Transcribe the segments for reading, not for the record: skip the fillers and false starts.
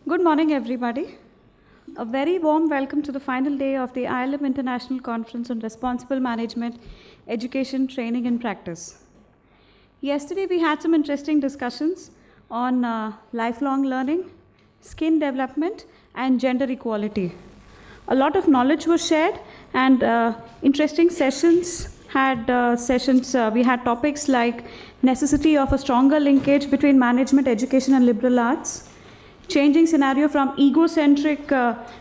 Good morning, everybody. A very warm welcome to the final day of the ILM International Conference on Responsible Management, Education, Training and Practice. Yesterday, we had some interesting discussions on lifelong learning, skill development, and gender equality. A lot of knowledge was shared, and interesting sessions we had topics like necessity of a stronger linkage between management, education, and liberal arts, changing scenario from egocentric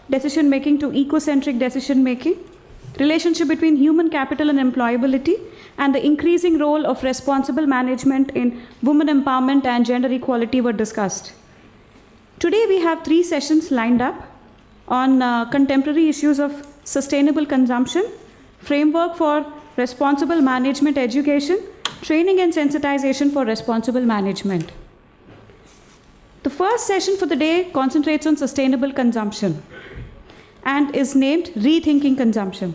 decision making to ecocentric decision making, relationship between human capital and employability, and the increasing role of responsible management in women empowerment and gender equality were discussed. Today we have 3 sessions lined up on contemporary issues of sustainable consumption, framework for responsible management education, training and sensitization for responsible management. The first session for the day concentrates on sustainable consumption and is named Rethinking Consumption.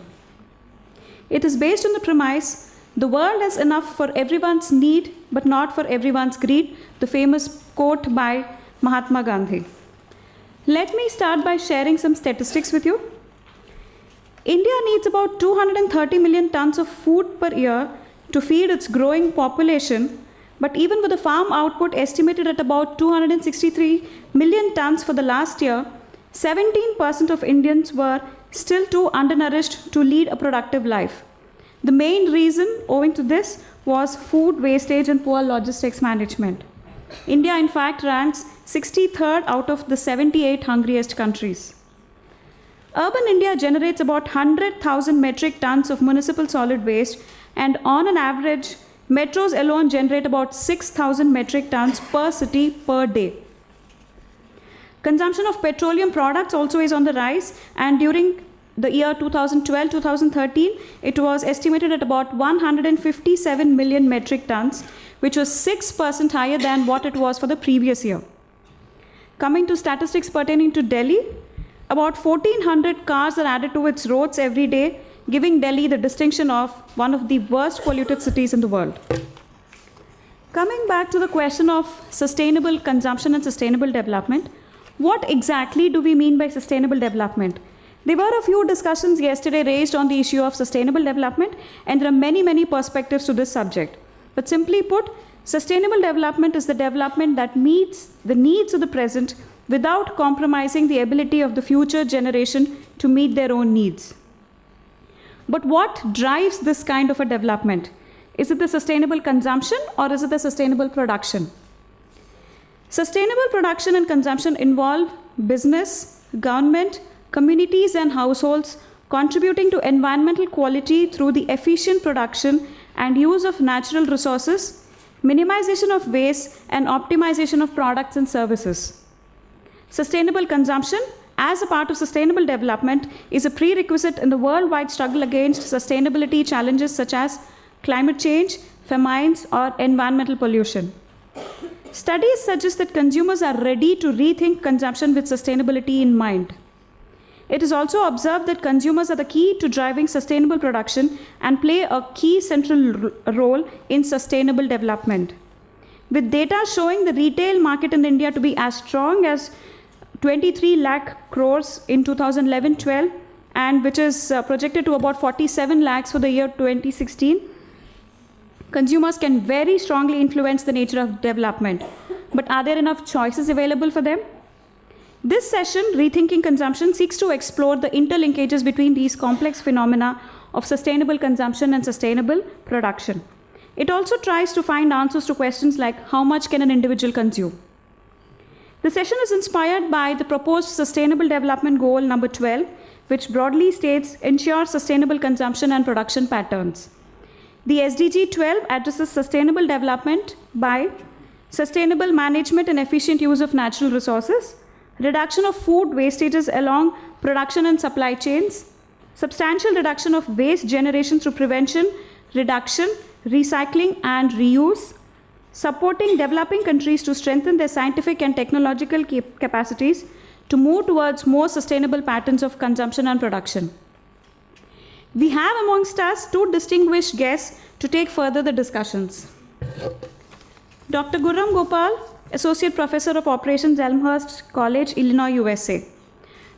It is based on the premise, the world has enough for everyone's need but not for everyone's greed, the famous quote by Mahatma Gandhi. Let me start by sharing some statistics with you. India needs about 230 million tons of food per year to feed its growing population, but even with the farm output estimated at about 263 million tons for the last year, 17% of Indians were still too undernourished to lead a productive life. The main reason owing to this was food wastage and poor logistics management. India, in fact, ranks 63rd out of the 78 hungriest countries. Urban India generates about 100,000 metric tons of municipal solid waste, and on an average, metros alone generate about 6,000 metric tons per city per day. Consumption of petroleum products also is on the rise, and during the year 2012-2013, it was estimated at about 157 million metric tons, which was 6% higher than what it was for the previous year. Coming to statistics pertaining to Delhi, about 1,400 cars are added to its roads every day, giving Delhi the distinction of one of the worst polluted cities in the world. Coming back to the question of sustainable consumption and sustainable development, what exactly do we mean by sustainable development? There were a few discussions yesterday raised on the issue of sustainable development, and there are many perspectives to this subject. But simply put, sustainable development is the development that meets the needs of the present without compromising the ability of the future generation to meet their own needs. But what drives this kind of a development? Is it the sustainable consumption or is it the sustainable production? Sustainable production and consumption involve business, government, communities and households contributing to environmental quality through the efficient production and use of natural resources, minimization of waste, and optimization of products and services. Sustainable consumption, as a part of sustainable development, is a prerequisite in the worldwide struggle against sustainability challenges such as climate change, famines, or environmental pollution. Studies suggest that consumers are ready to rethink consumption with sustainability in mind. It is also observed that consumers are the key to driving sustainable production and play a key central role in sustainable development. With data showing the retail market in India to be as strong as 23 lakh crores in 2011-12, and which is projected to about 47 lakhs for the year 2016, consumers can very strongly influence the nature of development. But are there enough choices available for them? This session, Rethinking Consumption, seeks to explore the interlinkages between these complex phenomena of sustainable consumption and sustainable production. It also tries to find answers to questions like how much can an individual consume? The session is inspired by the proposed Sustainable Development Goal number 12, which broadly states ensure sustainable consumption and production patterns. The SDG 12 addresses sustainable development by sustainable management and efficient use of natural resources, reduction of food wastages along production and supply chains, substantial reduction of waste generation through prevention, reduction, recycling and reuse, supporting developing countries to strengthen their scientific and technological capacities to move towards more sustainable patterns of consumption and production. We have amongst us 2 distinguished guests to take further the discussions. Dr. Gurram Gopal, Associate Professor of Operations, Elmhurst College, Illinois, USA.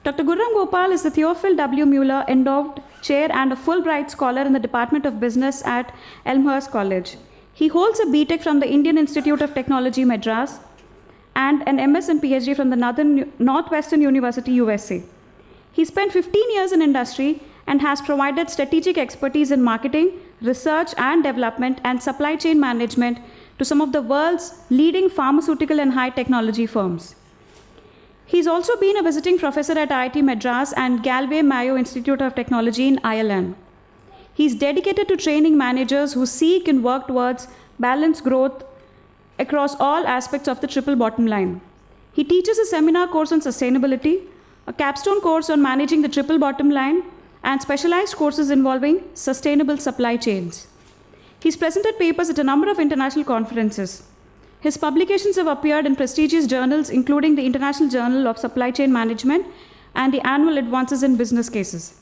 Dr. Gurram Gopal is the Theophil W. Mueller Endowed Chair and a Fulbright Scholar in the Department of Business at Elmhurst College. He holds a BTech from the Indian Institute of Technology, Madras, and an MS and PhD from the Northwestern University, USA. He spent 15 years in industry and has provided strategic expertise in marketing, research and development, and supply chain management to some of the world's leading pharmaceutical and high technology firms. He's also been a visiting professor at IIT Madras and Galway Mayo Institute of Technology in Ireland. He's dedicated to training managers who seek and work towards balanced growth across all aspects of the triple bottom line. He teaches a seminar course on sustainability, a capstone course on managing the triple bottom line, and specialized courses involving sustainable supply chains. He's presented papers at a number of international conferences. His publications have appeared in prestigious journals, including the International Journal of Supply Chain Management and the Annual Advances in Business Cases.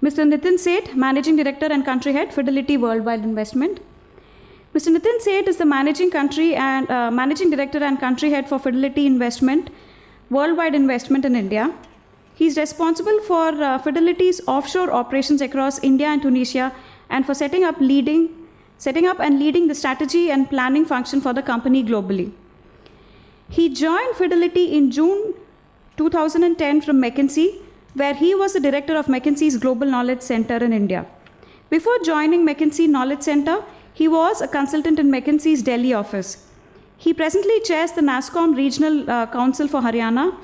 Mr. Nitin Seth, Managing Director and Country Head, Fidelity Worldwide Investment. Mr. Nitin Seth is the Managing Director and Country Head for Fidelity Investment, Worldwide Investment in India. He's responsible for Fidelity's offshore operations across India and Tunisia, and for setting up and leading the strategy and planning function for the company globally. He joined Fidelity in June 2010 from McKinsey, where he was the director of McKinsey's Global Knowledge Center in India. Before joining McKinsey Knowledge Center, he was a consultant in McKinsey's Delhi office. He presently chairs the NASSCOM Regional Council for Haryana,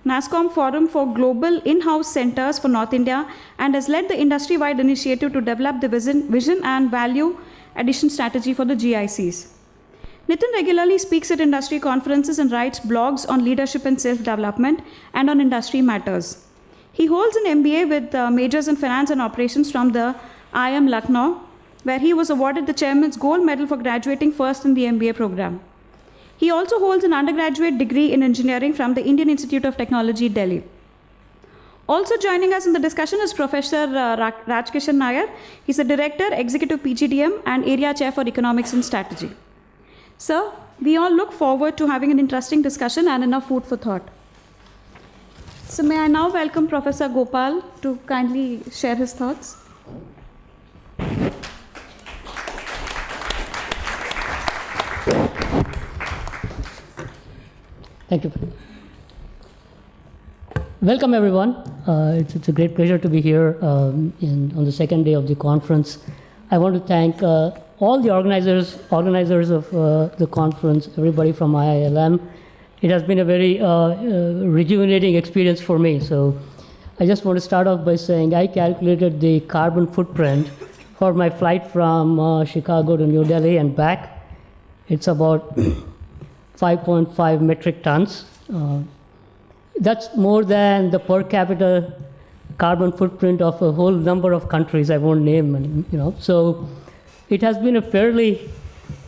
NASSCOM Forum for Global In-House Centers for North India, and has led the industry-wide initiative to develop the vision and value addition strategy for the GICs. Nitin regularly speaks at industry conferences and writes blogs on leadership and self-development and on industry matters. He holds an MBA with majors in finance and operations from the IIM Lucknow, where he was awarded the chairman's gold medal for graduating first in the MBA program. He also holds an undergraduate degree in engineering from the Indian Institute of Technology, Delhi. Also joining us in the discussion is Professor Rajkishan Nair. He's the Director, Executive PGDM, and Area Chair for Economics and Strategy. Sir, we all look forward to having an interesting discussion and enough food for thought. So may I now welcome Professor Gopal to kindly share his thoughts. Thank you. Welcome, everyone. It's a great pleasure to be here on the second day of the conference. I want to thank all the organizers of the conference, everybody from IILM. It has been a very rejuvenating experience for me. So I just want to start off by saying I calculated the carbon footprint for my flight from Chicago to New Delhi and back. It's about 5.5 metric tons. That's more than the per capita carbon footprint of a whole number of countries I won't name. So it has been a fairly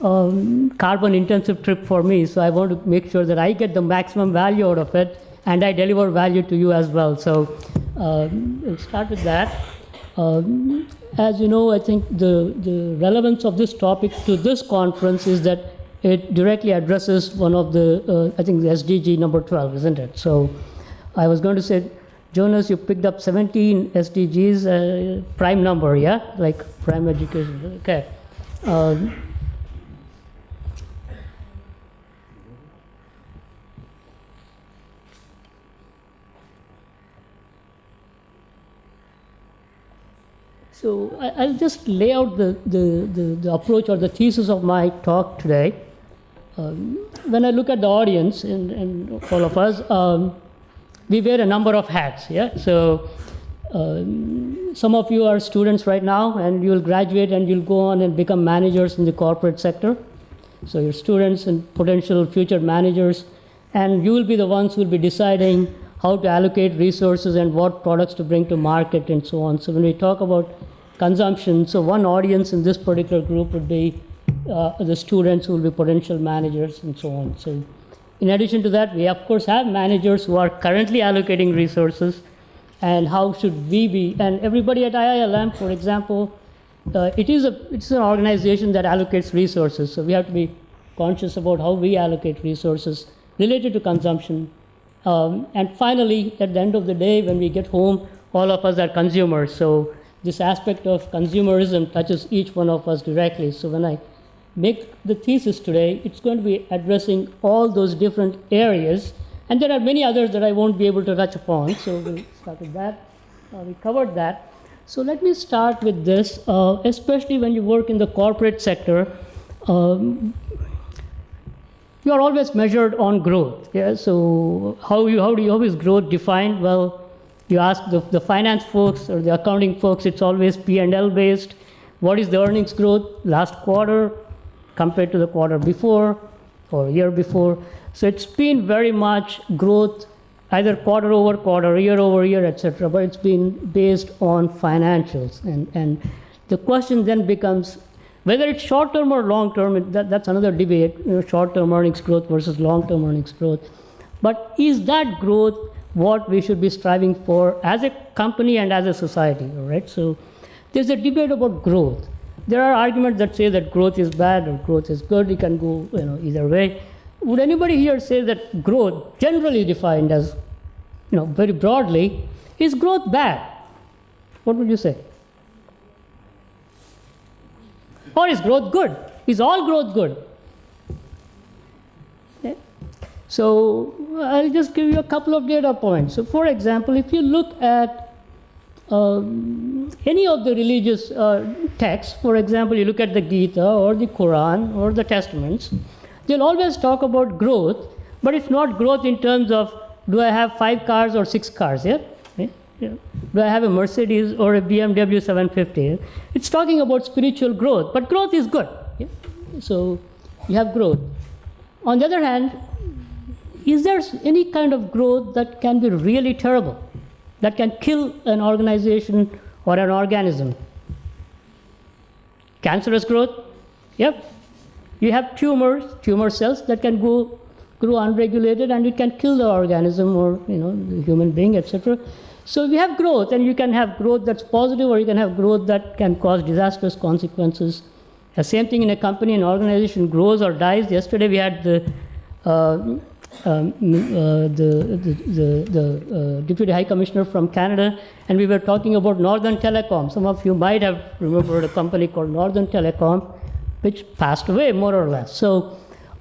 carbon intensive trip for me. So I want to make sure that I get the maximum value out of it and I deliver value to you as well. So we'll start with that. As you know, I think the relevance of this topic to this conference is that it directly addresses one of the, I think the SDG number 12, isn't it? So I was going to say, Jonas, you picked up 17 SDGs, prime number, yeah? Like prime education, okay. So I'll just lay out the approach or the thesis of my talk today. When I look at the audience and all of us, we wear a number of hats, yeah? So some of you are students right now and you'll graduate and you'll go on and become managers in the corporate sector. So you're students and potential future managers, and you will be the ones who will be deciding how to allocate resources and what products to bring to market and so on. So when we talk about consumption, so one audience in this particular group would be the students who will be potential managers and so on. So in addition to that, we of course have managers who are currently allocating resources, and how should we be, and everybody at IILM, for example, it's an organization that allocates resources, so we have to be conscious about how we allocate resources related to consumption. And finally, at the end of the day, when we get home, all of us are consumers. So this aspect of consumerism touches each one of us directly. So when I make the thesis today, it's going to be addressing all those different areas. And there are many others that I won't be able to touch upon. So we'll start with that. We covered that. So let me start with this, especially when you work in the corporate sector. You are always measured on growth. Yeah? So how is growth defined? Well, you ask the finance folks or the accounting folks, it's always P&L based. What is the earnings growth last quarter compared to the quarter before or year before? So it's been very much growth, either quarter over quarter, year over year, etc. But it's been based on financials. And the question then becomes, whether it's short-term or long-term, that's another debate, short-term earnings growth versus long-term earnings growth. But is that growth what we should be striving for as a company and as a society, all right? So there's a debate about growth. There are arguments that say that growth is bad or growth is good. It can go either way. Would anybody here say that growth, generally defined as very broadly, is growth bad? What would you say? Or is growth good? Is all growth good? Okay. So I'll just give you a couple of data points. So for example, if you look at any of the religious texts, for example, you look at the Gita or the Quran or the Testaments, they'll always talk about growth, but it's not growth in terms of, do I have 5 cars or 6 cars? Yeah? Yeah. Do I have a Mercedes or a BMW 750? It's talking about spiritual growth, but growth is good. Yeah? So you have growth. On the other hand, is there any kind of growth that can be really terrible, that can kill an organization or an organism? Cancerous growth? Yep. You have tumor cells that can grow unregulated, and it can kill the organism or the human being, etc. So we have growth, and you can have growth that's positive, or you can have growth that can cause disastrous consequences. The same thing in a company, an organization grows or dies. Yesterday we had the Deputy High Commissioner from Canada, and we were talking about Northern Telecom. Some of you might have remembered a company called Northern Telecom, which passed away more or less. So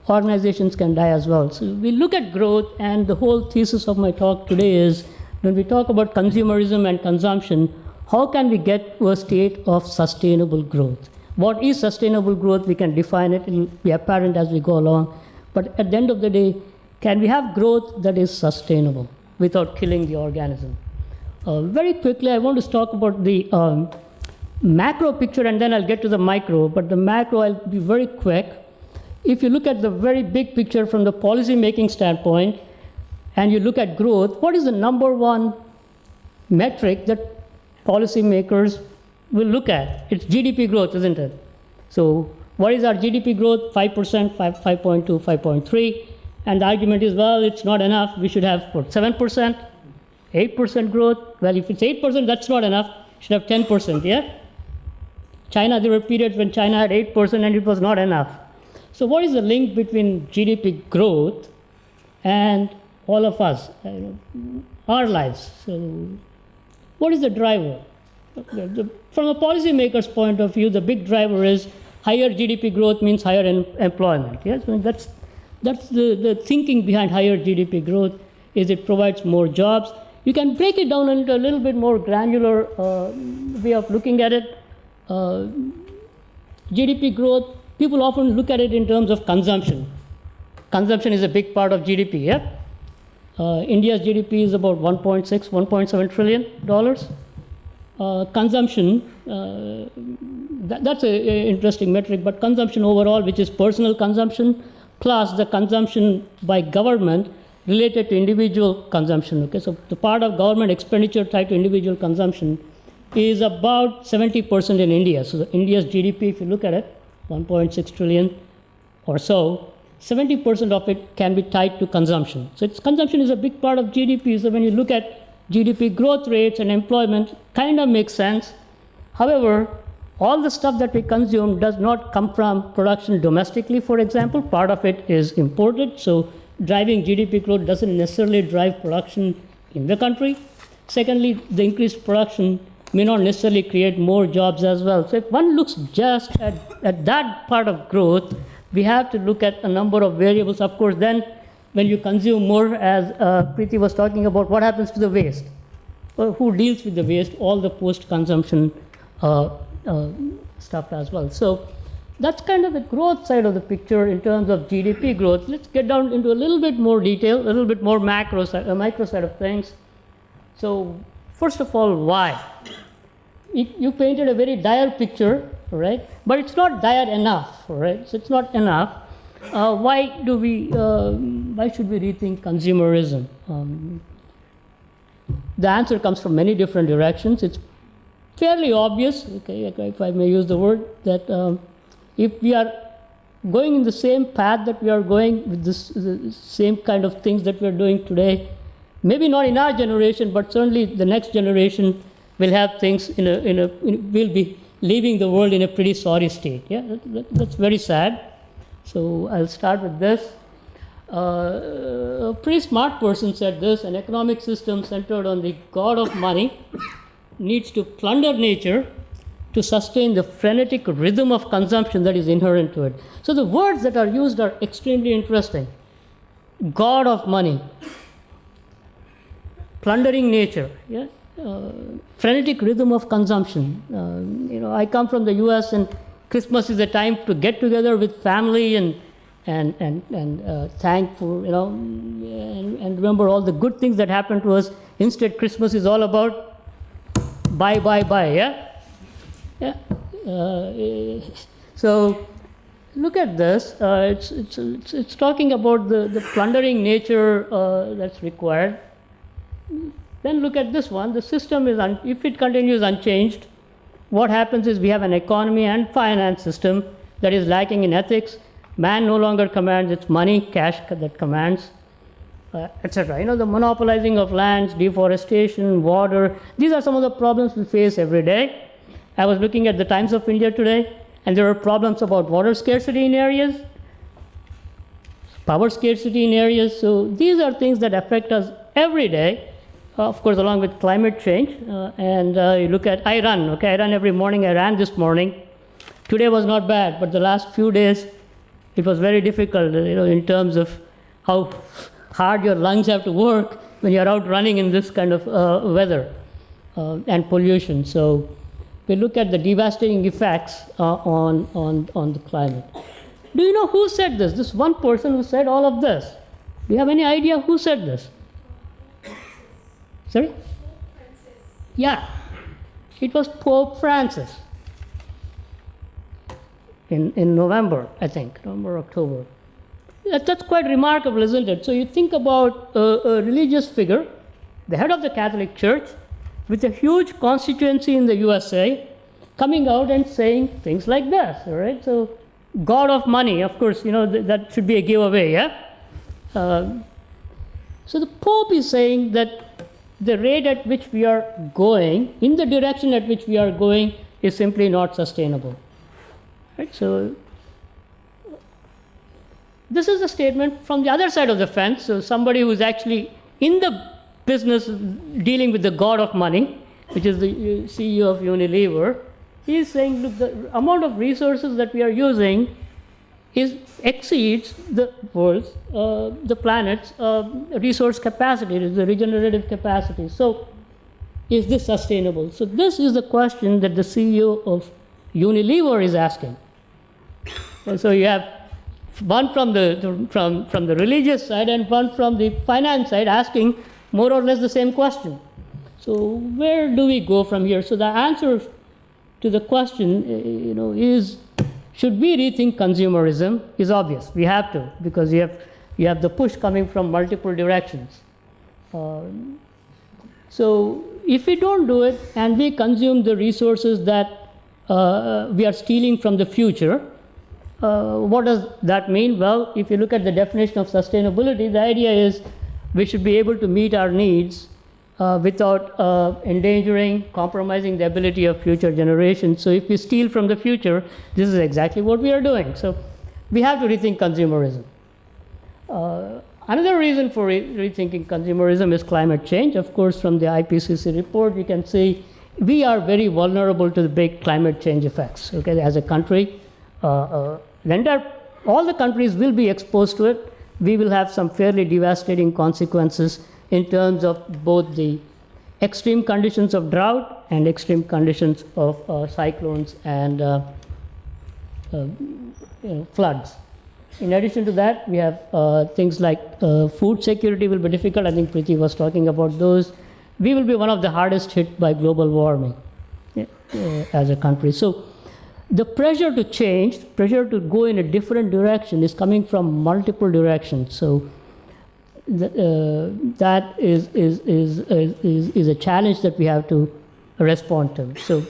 organizations can die as well. So we look at growth, and the whole thesis of my talk today is, when we talk about consumerism and consumption, how can we get to a state of sustainable growth? What is sustainable growth? We can define it, it will be apparent as we go along. But at the end of the day, can we have growth that is sustainable without killing the organism? Very quickly, I want to talk about the macro picture, and then I'll get to the micro. But the macro, I'll be very quick. If you look at the very big picture from the policy making standpoint, and you look at growth, what is the number one metric that policymakers will look at? It's GDP growth, isn't it? So what is our GDP growth? 5%, 5.2, 5.3. And the argument is, well, it's not enough. We should have, 7%, 8% growth. Well, if it's 8%, that's not enough. You should have 10%, yeah? China, there were periods when China had 8% and it was not enough. So what is the link between GDP growth and all of us, our lives? So what is the driver? From a policymaker's point of view, the big driver is higher GDP growth means higher employment. Yes, I mean, that's the thinking behind higher GDP growth, is it provides more jobs. You can break it down into a little bit more granular way of looking at it. GDP growth, people often look at it in terms of consumption. Consumption is a big part of GDP, yeah? India's GDP is about $1.6, $1.7 trillion. Consumption, that's an interesting metric, but consumption overall, which is personal consumption, plus the consumption by government related to individual consumption. Okay, so the part of government expenditure tied to individual consumption is about 70% in India. So India's GDP, if you look at it, 1.6 trillion or so, 70% of it can be tied to consumption. So consumption is a big part of GDP. So when you look at GDP growth rates and employment, kind of makes sense. However, all the stuff that we consume does not come from production domestically, for example. Part of it is imported, so driving GDP growth doesn't necessarily drive production in the country. Secondly, the increased production may not necessarily create more jobs as well. So if one looks just at that part of growth, we have to look at a number of variables. Of course, then when you consume more, as Preeti was talking about, what happens to the waste? Well, who deals with the waste? All the post-consumption stuff as well. So that's kind of the growth side of the picture in terms of GDP growth. Let's get down into a little bit more detail, a little bit more micro side of things. So first of all, why? You painted a very dire picture, right? But it's not dire enough, right? So it's not enough. Why should we rethink consumerism? The answer comes from many different directions. It's fairly obvious, okay, if I may use the word, that if we are going in the same path that we are going with the same kind of things that we are doing today, maybe not in our generation, but certainly the next generation will have things will be leaving the world in a pretty sorry state. Yeah, that's very sad. So I'll start with this. A pretty smart person said this: an economic system centered on the god of money needs to plunder nature to sustain the frenetic rhythm of consumption that is inherent to it. So the words that are used are extremely interesting. God of money, plundering nature, yeah? Frenetic rhythm of consumption. I come from the US, and Christmas is a time to get together with family and thank for, and remember all the good things that happened to us. Instead, Christmas is all about buy, yeah? Yeah. So look at this. It's talking about the plundering nature that's required. Then look at this one. The system is, if it continues unchanged, what happens is we have an economy and finance system that is lacking in ethics. Man no longer commands, it's money, cash that commands, etc. The monopolizing of lands, deforestation, water, these are some of the problems we face every day. I was looking at the Times of India today, and there are problems about water scarcity in areas, power scarcity in areas. So these are things that affect us every day, of course, along with climate change. You look at, I run every morning. I ran this morning. Today was not bad, but the last few days, it was very difficult, in terms of how hard your lungs have to work when you're out running in this kind of weather and pollution. So we look at the devastating effects on the climate. Do you know who said this? This one person who said all of this. Do you have any idea who said this? Sorry? Yeah. It was Pope Francis. In November, I think, November, October. That's quite remarkable, isn't it? So you think about a religious figure, the head of the Catholic Church, with a huge constituency in the USA, coming out and saying things like this, all right? So God of money, of course, that should be a giveaway, yeah? So the Pope is saying that the rate at which we are going, in the direction at which we are going, is simply not sustainable. Right? So this is a statement from the other side of the fence. So somebody who is actually in the business dealing with the god of money, which is the CEO of Unilever, he is saying, look, the amount of resources that we are using exceeds the world's, the planet's resource capacity, the regenerative capacity. So is this sustainable? So this is the question that the CEO of Unilever is asking. And so you have one from the religious side and one from the finance side asking more or less the same question. So where do we go from here? So the answer to the question, is should we rethink consumerism is obvious. We have to, because you have the push coming from multiple directions. So if we don't do it and we consume the resources that we are stealing from the future, what does that mean? Well, if you look at the definition of sustainability, the idea is we should be able to meet our needs without endangering, compromising the ability of future generations. So if we steal from the future, this is exactly what we are doing. So we have to rethink consumerism. Another reason for rethinking consumerism is climate change. Of course, from the IPCC report, you can see we are very vulnerable to the big climate change effects. Okay, as a country, all the countries will be exposed to it. We will have some fairly devastating consequences in terms of both the extreme conditions of drought and extreme conditions of cyclones and floods. In addition to that, we have things like food security will be difficult. I think Preeti was talking about those. We will be one of the hardest hit by global warming as a country. So the pressure to change, pressure to go in a different direction is coming from multiple directions. So that is a challenge that we have to respond to. So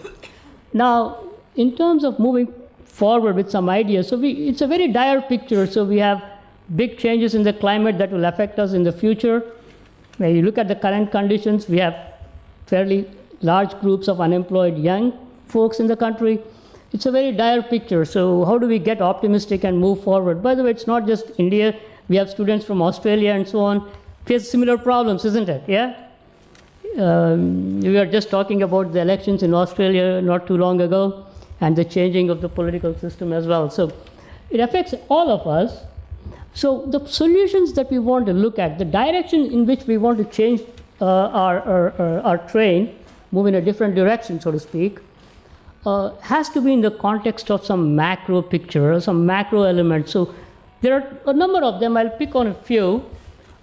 now, in terms of moving forward with some ideas, so it's a very dire picture. So we have big changes in the climate that will affect us in the future. When you look at the current conditions, we have fairly large groups of unemployed young folks in the country. It's a very dire picture. So how do we get optimistic and move forward? By the way, it's not just India. We have students from Australia and so on face similar problems, isn't it? Yeah. We were just talking about the elections in Australia not too long ago, and the changing of the political system as well. So it affects all of us. So the solutions that we want to look at, the direction in which we want to change our train, move in a different direction, so to speak, has to be in the context of some macro picture or some macro element. So there are a number of them. I'll pick on a few.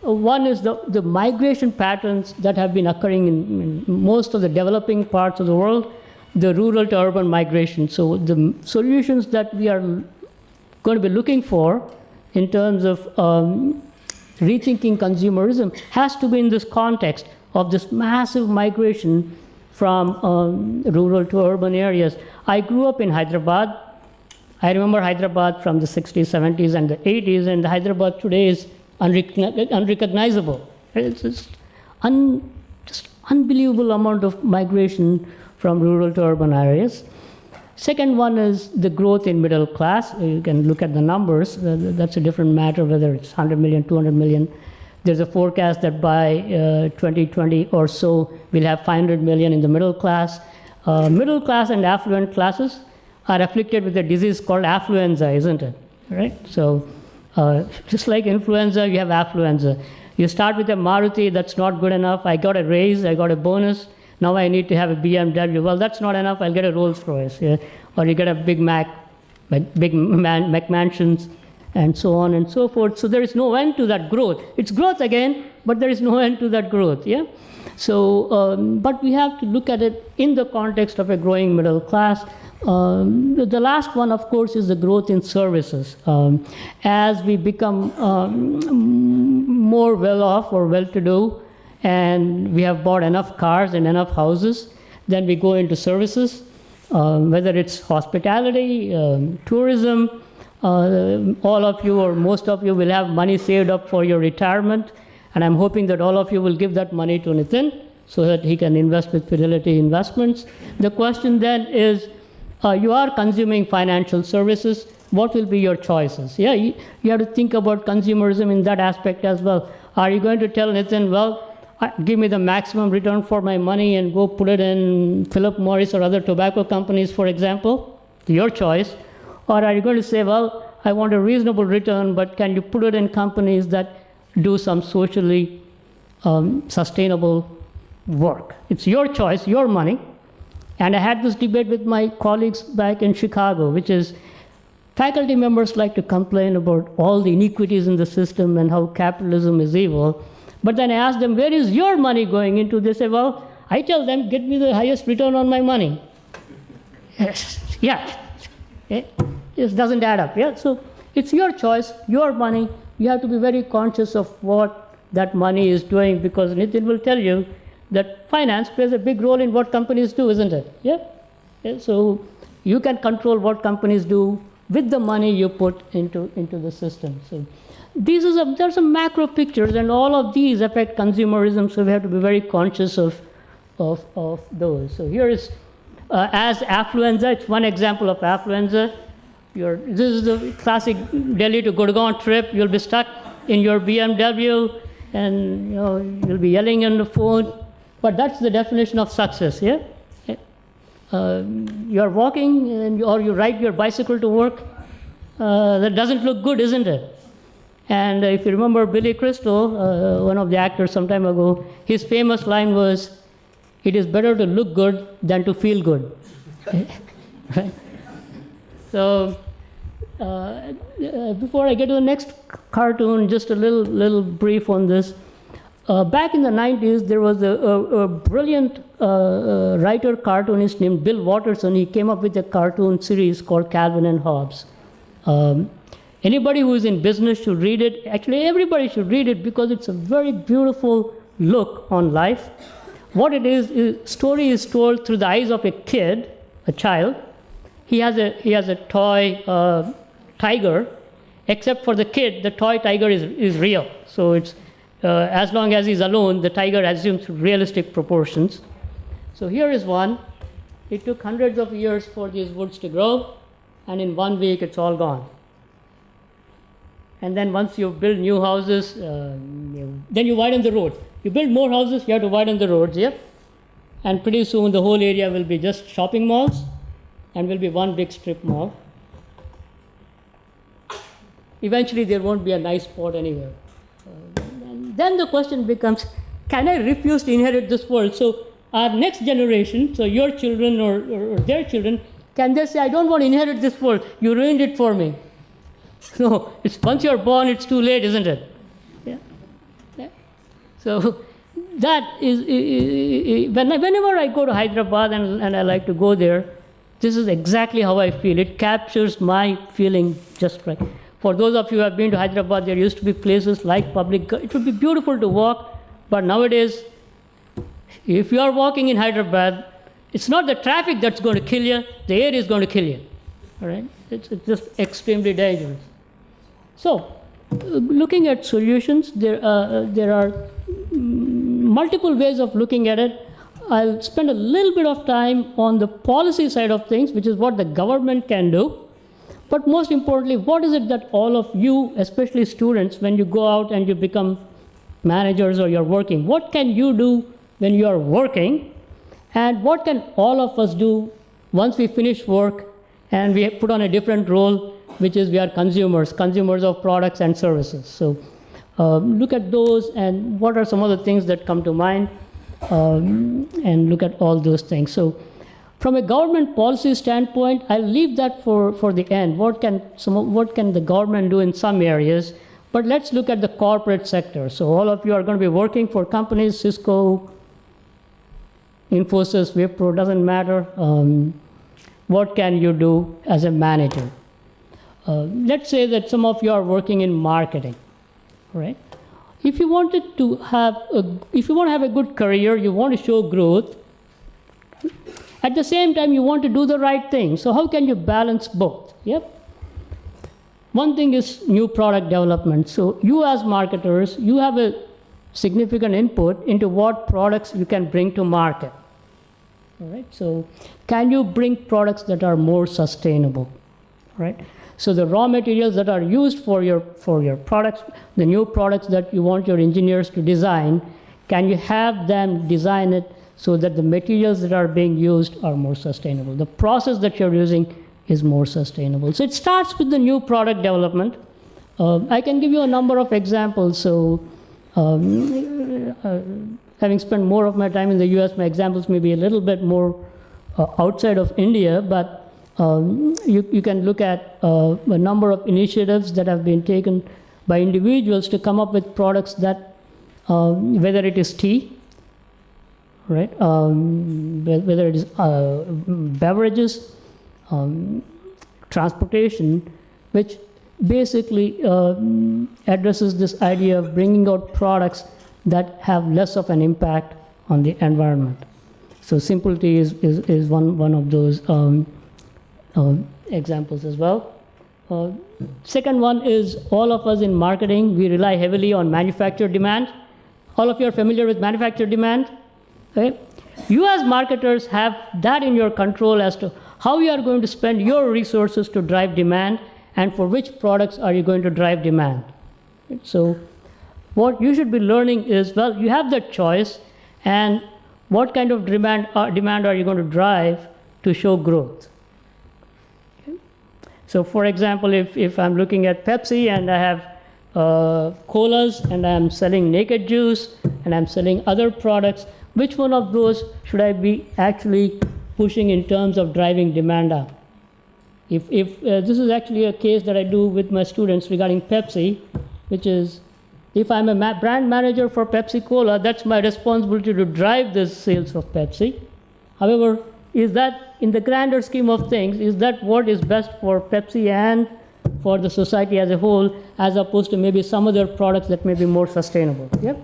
One is the migration patterns that have been occurring in most of the developing parts of the world, the rural to urban migration. So the solutions that we are going to be looking for in terms of rethinking consumerism has to be in this context of this massive migration from rural to urban areas. I grew up in Hyderabad. I remember Hyderabad from the 60s, 70s, and the 80s, and Hyderabad today is unrecognizable. It's just unbelievable amount of migration from rural to urban areas. Second one is the growth in middle class. You can look at the numbers. That's a different matter, whether it's 100 million, 200 million. There's a forecast that by 2020 or so, we'll have 500 million in the middle class. Middle class and affluent classes are afflicted with a disease called affluenza, isn't it? Right? So just like influenza, you have affluenza. You start with a Maruti, that's not good enough. I got a raise, I got a bonus. Now I need to have a BMW. Well, that's not enough. I'll get a Rolls Royce. Yeah? Or you get a big McMansions, and so on and so forth. So there is no end to that growth. It's growth again, but there is no end to that growth. Yeah. So, but we have to look at it in the context of a growing middle class. The last one, of course, is the growth in services. As we become more well-off or well-to-do, and we have bought enough cars and enough houses, then we go into services, whether it's hospitality, tourism. All of you or most of you will have money saved up for your retirement, and I'm hoping that all of you will give that money to Nitin so that he can invest with Fidelity Investments. The question then is, you are consuming financial services, what will be your choices? Yeah, you have to think about consumerism in that aspect as well. Are you going to tell Nitin, well, give me the maximum return for my money and go put it in Philip Morris or other tobacco companies, for example? Your choice. Or are you going to say, well, I want a reasonable return, but can you put it in companies that do some socially sustainable work? It's your choice, your money. And I had this debate with my colleagues back in Chicago, which is faculty members like to complain about all the iniquities in the system and how capitalism is evil. But then I ask them, where is your money going into? They say, well, I tell them, get me the highest return on my money. Yes, yeah. It just doesn't add up. Yeah? So it's your choice, your money. You have to be very conscious of what that money is doing, because Nitin will tell you that finance plays a big role in what companies do, isn't it? Yeah? Yeah? So you can control what companies do with the money you put into the system. So There are some macro pictures, and all of these affect consumerism, so we have to be very conscious of those. So here is as affluenza. It's one example of affluenza. This is the classic Delhi to Gurgaon trip. You'll be stuck in your BMW, and you'll be yelling on the phone. But that's the definition of success. Yeah, you're walking, or you ride your bicycle to work. That doesn't look good, isn't it? And if you remember Billy Crystal, one of the actors some time ago, his famous line was, "It is better to look good than to feel good." Right? So before I get to the next cartoon, just a little brief on this. Back in the 90s, there was a brilliant writer cartoonist named Bill Watterson. He came up with a cartoon series called Calvin and Hobbes. Anybody who is in business should read it. Actually, everybody should read it because it's a very beautiful look on life. What it is story is told through the eyes of a kid, a child. He has a toy tiger, except for the kid, the toy tiger is real. So it's as long as he's alone, the tiger assumes realistic proportions. So here is one. It took hundreds of years for these woods to grow, and in 1 week it's all gone. And then once you build new houses, then you widen the road. You build more houses, you have to widen the roads, yeah? And pretty soon the whole area will be just shopping malls and will be one big strip mall. Eventually there won't be a nice spot anywhere. And then the question becomes, can I refuse to inherit this world? So our next generation, so your children or their children, can they say, I don't want to inherit this world, you ruined it for me? No, once you're born, it's too late, isn't it? Yeah. So that is, whenever I go to Hyderabad and I like to go there, this is exactly how I feel. It captures my feeling just right. For those of you who have been to Hyderabad, there used to be places like public, it would be beautiful to walk, but nowadays, if you are walking in Hyderabad, it's not the traffic that's going to kill you, the air is going to kill you. All right? It's just extremely dangerous. So, looking at solutions, there are multiple ways of looking at it. I'll spend a little bit of time on the policy side of things, which is what the government can do. But most importantly, what is it that all of you, especially students, when you go out and you become managers or you're working, what can you do when you are working? And what can all of us do once we finish work and we put on a different role, which is we are consumers of products and services. So look at those and what are some of the things that come to mind, and look at all those things. So from a government policy standpoint, I'll leave that for the end. What can the government do in some areas? But let's look at the corporate sector. So all of you are going to be working for companies, Cisco, Infosys, Wipro, doesn't matter. What can you do as a manager? Let's say that some of you are working in marketing, right? If you want to have a good career, you want to show growth. At the same time, you want to do the right thing. So how can you balance both? Yep. One thing is new product development. So you as marketers, you have a significant input into what products you can bring to market. All right. So can you bring products that are more sustainable? Right. So the raw materials that are used for your products, the new products that you want your engineers to design, can you have them design it so that the materials that are being used are more sustainable? The process that you're using is more sustainable. So it starts with the new product development. I can give you a number of examples. So having spent more of my time in the US, my examples may be a little bit more outside of India, but you can look at a number of initiatives that have been taken by individuals to come up with products that, whether it is tea, right? Whether it is beverages, transportation, which basically addresses this idea of bringing out products that have less of an impact on the environment. So simple tea is one of those examples as well. Second one is all of us in marketing, we rely heavily on manufacturer demand. All of you are familiar with manufacturer demand, right? You as marketers have that in your control as to how you are going to spend your resources to drive demand and for which products are you going to drive demand. So what you should be learning is, well, you have that choice, and what kind of demand are you going to drive to show growth? Okay. So for example, if I'm looking at Pepsi and I have colas and I'm selling naked juice and I'm selling other products, which one of those should I be actually pushing in terms of driving demand up? If this is actually a case that I do with my students regarding Pepsi, which is if I'm a brand manager for Pepsi Cola, that's my responsibility to drive the sales of Pepsi. However, is that in the grander scheme of things, is that what is best for Pepsi and for the society as a whole, as opposed to maybe some other products that may be more sustainable? Yep.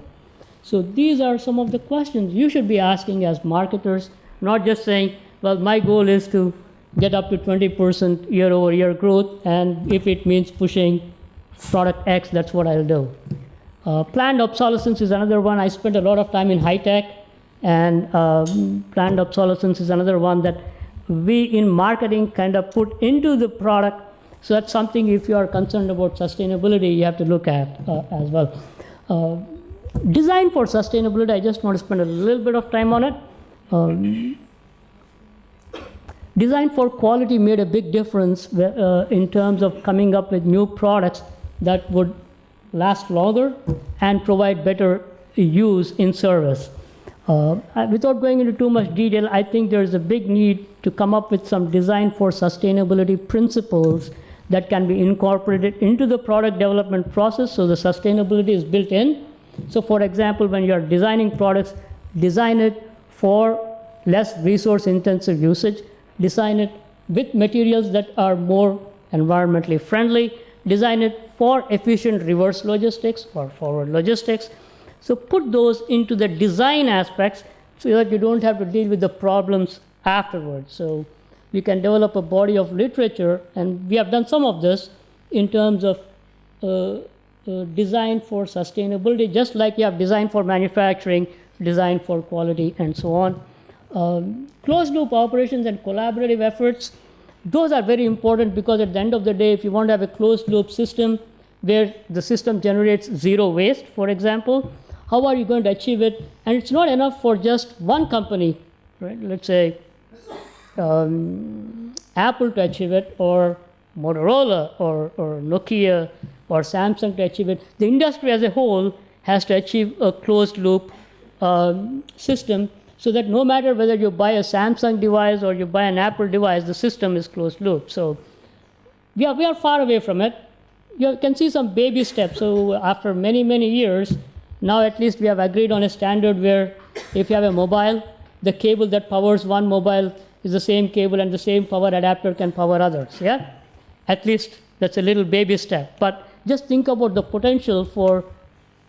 So these are some of the questions you should be asking as marketers, not just saying, well, my goal is to get up to 20% year-over-year growth, and if it means pushing product X, that's what I'll do. Planned obsolescence is another one. I spent a lot of time in high tech, and planned obsolescence is another one that we in marketing kind of put into the product. So that's something, if you are concerned about sustainability, you have to look at as well. Design for sustainability, I just want to spend a little bit of time on it. Design for quality made a big difference in terms of coming up with new products that would last longer and provide better use in service. Without going into too much detail, I think there's a big need to come up with some design for sustainability principles that can be incorporated into the product development process so the sustainability is built in. So for example, when you're designing products, design it for less resource intensive usage, design it with materials that are more environmentally friendly, design it for efficient reverse logistics or forward logistics. So put those into the design aspects so that you don't have to deal with the problems afterwards. So you can develop a body of literature, and we have done some of this in terms of design for sustainability, just like you have design for manufacturing, design for quality, and so on. Closed loop operations and collaborative efforts, those are very important, because at the end of the day, if you want to have a closed loop system where the system generates zero waste, for example, how are you going to achieve it? And it's not enough for just one company, right? Let's say Apple to achieve it, or Motorola, or Nokia, or Samsung to achieve it. The industry as a whole has to achieve a closed loop system, so that no matter whether you buy a Samsung device or you buy an Apple device, the system is closed loop. So we are far away from it. You can see some baby steps. So after many, many years, now at least we have agreed on a standard where if you have a mobile, the cable that powers one mobile is the same cable, and the same power adapter can power others. Yeah? At least that's a little baby step. But just think about the potential for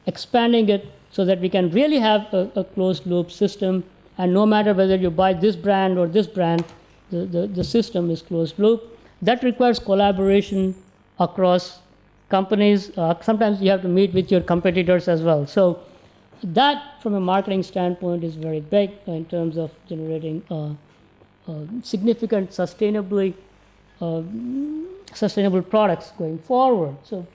expanding it so that we can really have a closed loop system, and no matter whether you buy this brand or this brand, the system is closed loop. That requires collaboration across companies. Sometimes you have to meet with your competitors as well. So that, from a marketing standpoint, is very big in terms of generating significant sustainable products going forward. So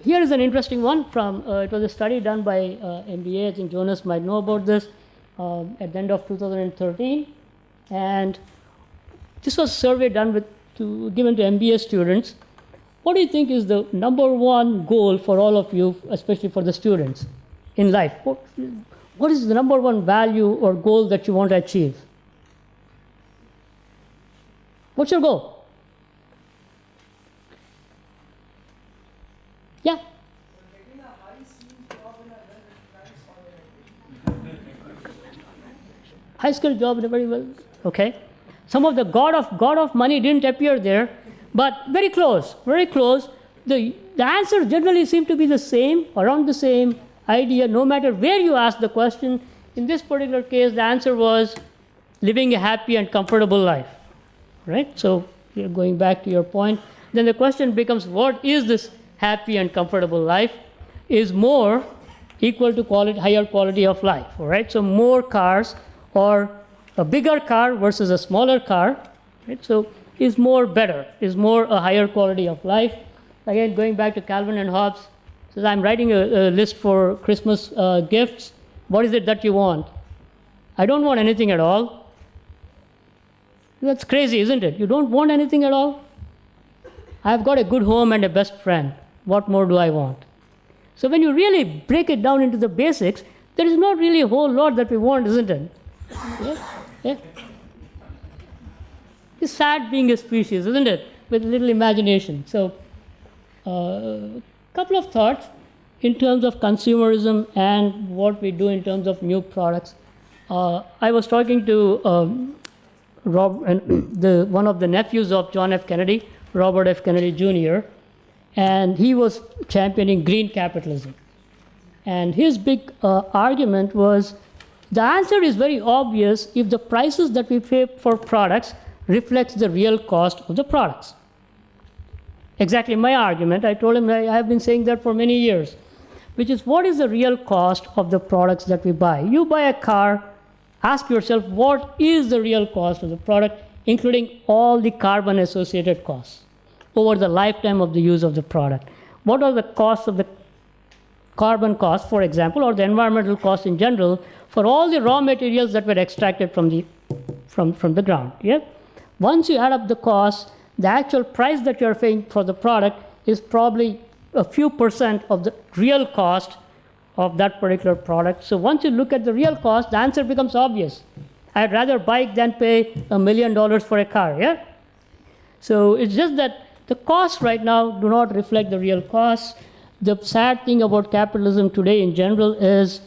here is an interesting one from, it was a study done by MBA. I think Jonas might know about this, at the end of 2013. And this was a survey done given to MBA students. What do you think is the number one goal for all of you, especially for the students in life? What is the number one value or goal that you want to achieve? What's your goal? Yeah? High skilled job in a very well. Okay. Some of the god of money didn't appear there, but very close, very close. The answers generally seem to be the same, around the same idea, no matter where you ask the question. In this particular case, the answer was living a happy and comfortable life, right? So, going back to your point, then the question becomes, what is this happy and comfortable life? Is more equal to higher quality of life, all right? So more cars or a bigger car versus a smaller car, right? So is more better, is more a higher quality of life. Again, going back to Calvin and Hobbes, says, I'm writing a list for Christmas gifts. What is it that you want? I don't want anything at all. That's crazy, isn't it? You don't want anything at all? I've got a good home and a best friend. What more do I want? So when you really break it down into the basics, there is not really a whole lot that we want, isn't it? Yeah? Yeah. It's sad being a species, isn't it? With little imagination. So, a couple of thoughts in terms of consumerism and what we do in terms of new products. I was talking to Rob, and one of the nephews of John F. Kennedy, Robert F. Kennedy Jr., and he was championing green capitalism. And his big argument was, the answer is very obvious if the prices that we pay for products reflects the real cost of the products. Exactly my argument. I told him I have been saying that for many years, which is, what is the real cost of the products that we buy? You buy a car, ask yourself, what is the real cost of the product, including all the carbon associated costs over the lifetime of the use of the product? What are the costs of the carbon costs, for example, or the environmental costs in general, for all the raw materials that were extracted from the ground? Yeah? Once you add up the costs, the actual price that you're paying for the product is probably a few percent of the real cost of that particular product. So once you look at the real cost, the answer becomes obvious. I'd rather bike than pay $1 million for a car, yeah? So it's just that the costs right now do not reflect the real costs. The sad thing about capitalism today in general is,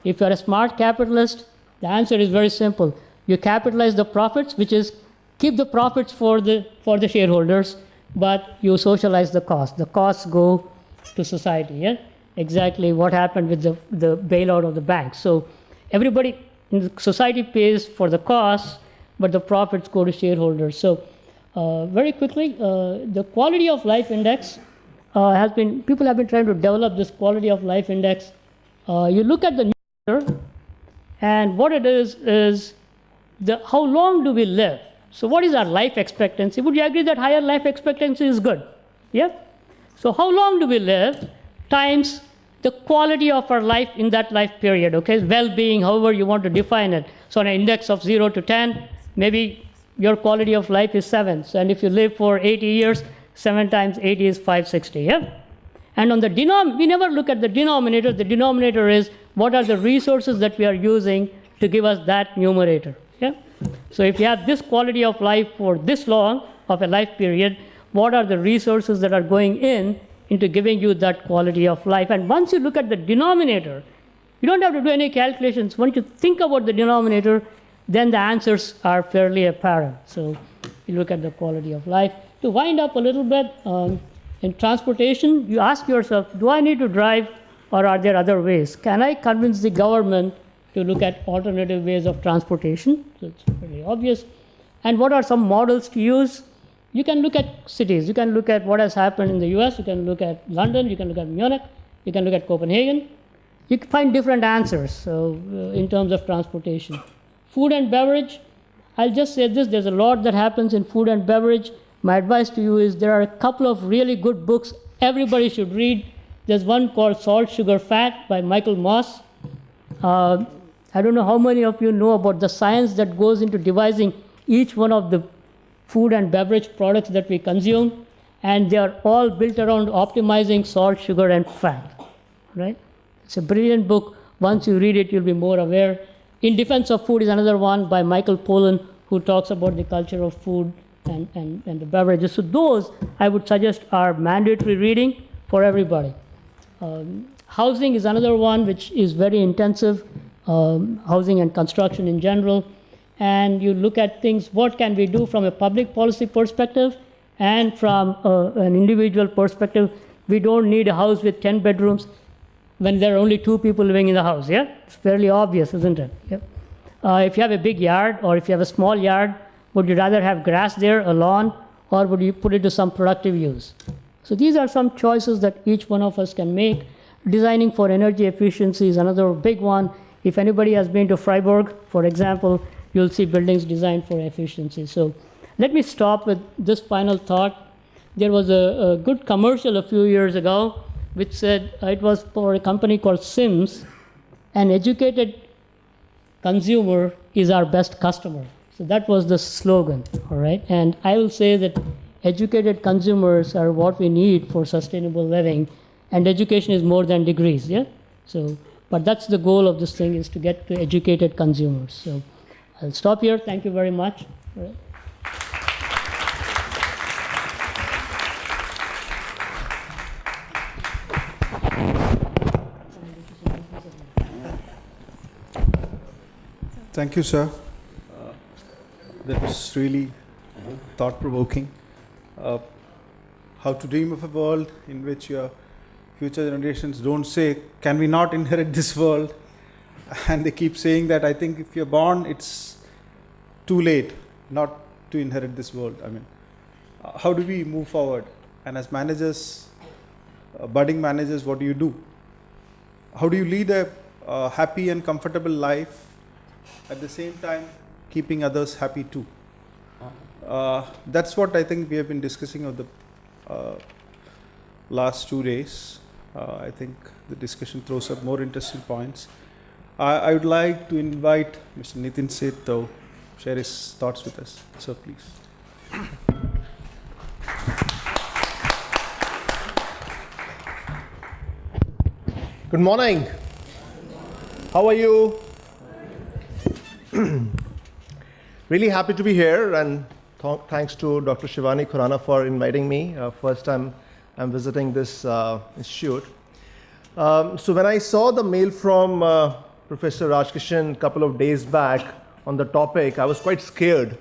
if you're a smart capitalist, the answer is very simple. You capitalize the profits, which is keep the profits for the shareholders, but you socialize the costs. The costs go to society, yeah? Exactly what happened with the bailout of the banks. So everybody in the society pays for the costs, but the profits go to shareholders. So very quickly, the quality of life index people have been trying to develop this quality of life index. You look at the numerator, and what it is how long do we live? So what is our life expectancy? Would you agree that higher life expectancy is good? Yeah? So how long do we live times the quality of our life in that life period, okay? Well-being, however you want to define it. So on an index of 0 to 10, maybe your quality of life is 7. So, and if you live for 80 years, 7 times 80 is 560, yeah? And on the we never look at the denominator. The denominator is what are the resources that we are using to give us that numerator, yeah? So if you have this quality of life for this long of a life period, what are the resources that are going into giving you that quality of life? And once you look at the denominator, you don't have to do any calculations. Once you think about the denominator, then the answers are fairly apparent. So you look at the quality of life. To wind up a little bit, in transportation, you ask yourself, do I need to drive, or are there other ways? Can I convince the government to look at alternative ways of transportation? So it's pretty obvious. And what are some models to use? You can look at cities. You can look at what has happened in the US. You can look at London. You can look at Munich. You can look at Copenhagen. You can find different answers in terms of transportation. Food and beverage, I'll just say this. There's a lot that happens in food and beverage. My advice to you is there are a couple of really good books everybody should read. There's one called Salt, Sugar, Fat by Michael Moss. I don't know how many of you know about the science that goes into devising each one of the food and beverage products that we consume, and they are all built around optimizing salt, sugar, and fat, right? It's a brilliant book. Once you read it, you'll be more aware. In Defense of Food is another one by Michael Pollan, who talks about the culture of food and the beverages. So those, I would suggest, are mandatory reading for everybody. Housing is another one which is very intensive, housing and construction in general. And you look at things, what can we do from a public policy perspective and from an individual perspective. We don't need a house with 10 bedrooms when there are only 2 people living in the house, yeah? It's fairly obvious, isn't it? Yeah. If you have a big yard or if you have a small yard, would you rather have grass there, a lawn, or would you put it to some productive use? So these are some choices that each one of us can make. Designing for energy efficiency is another big one. If anybody has been to Freiburg, for example, you'll see buildings designed for efficiency. So let me stop with this final thought. There was a good commercial a few years ago which said it was for a company called Sims, an educated consumer is our best customer. So that was the slogan, all right? And I will say that educated consumers are what we need for sustainable living, and education is more than degrees, yeah? So, but that's the goal of this thing, is to get to educated consumers. So I'll stop here. Thank you very much. All right. Thank you, sir. That was really thought-provoking. How to dream of a world in which your future generations don't say, can we not inherit this world? And they keep saying that. I think if you're born, it's too late not to inherit this world. I mean, how do we move forward? And as managers, budding managers, what do you do? How do you lead a happy and comfortable life, at the same time keeping others happy too? That's what I think we have been discussing of the last 2 days. I think the discussion throws up more interesting points. I would like to invite Mr. Nitin Seth to share his thoughts with us. So please. Good morning. How are you? Really happy to be here, and thanks to Dr. Shivani Khurana for inviting me. First time I'm visiting this institute. So when I saw the mail from Professor Rajkishan a couple of days back on the topic, I was quite scared.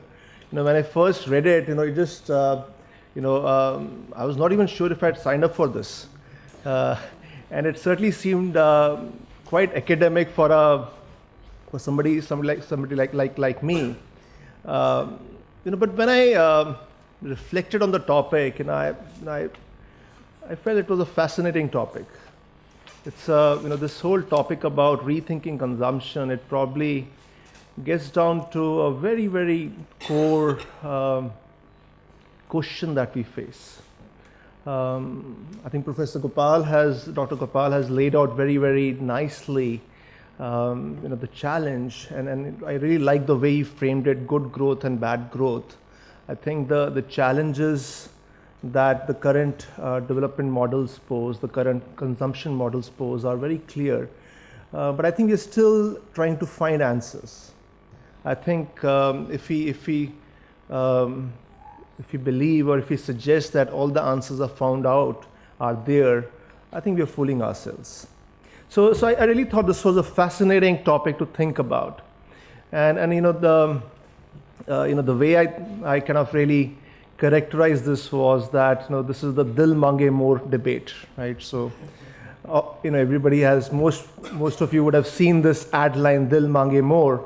When I first read it, it just, I was not even sure if I'd signed up for this. And it certainly seemed quite academic for somebody like me. But when I reflected on the topic, I felt it was a fascinating topic. It's this whole topic about rethinking consumption. It probably gets down to a very, very core question that we face. I think Dr. Gopal has laid out very, very nicely the challenge, and I really like the way he framed it, good growth and bad growth. I think the challenges that the current development models pose, the current consumption models pose, are very clear. But I think we're still trying to find answers. I think if we believe, or if we suggest that all the answers are found out, are there, I think we're fooling ourselves. So I really thought this was a fascinating topic to think about, and the way I kind of really characterized this was that this is the Dil Mange More debate, right? So everybody has, most of you would have seen this ad line, Dil Mange More,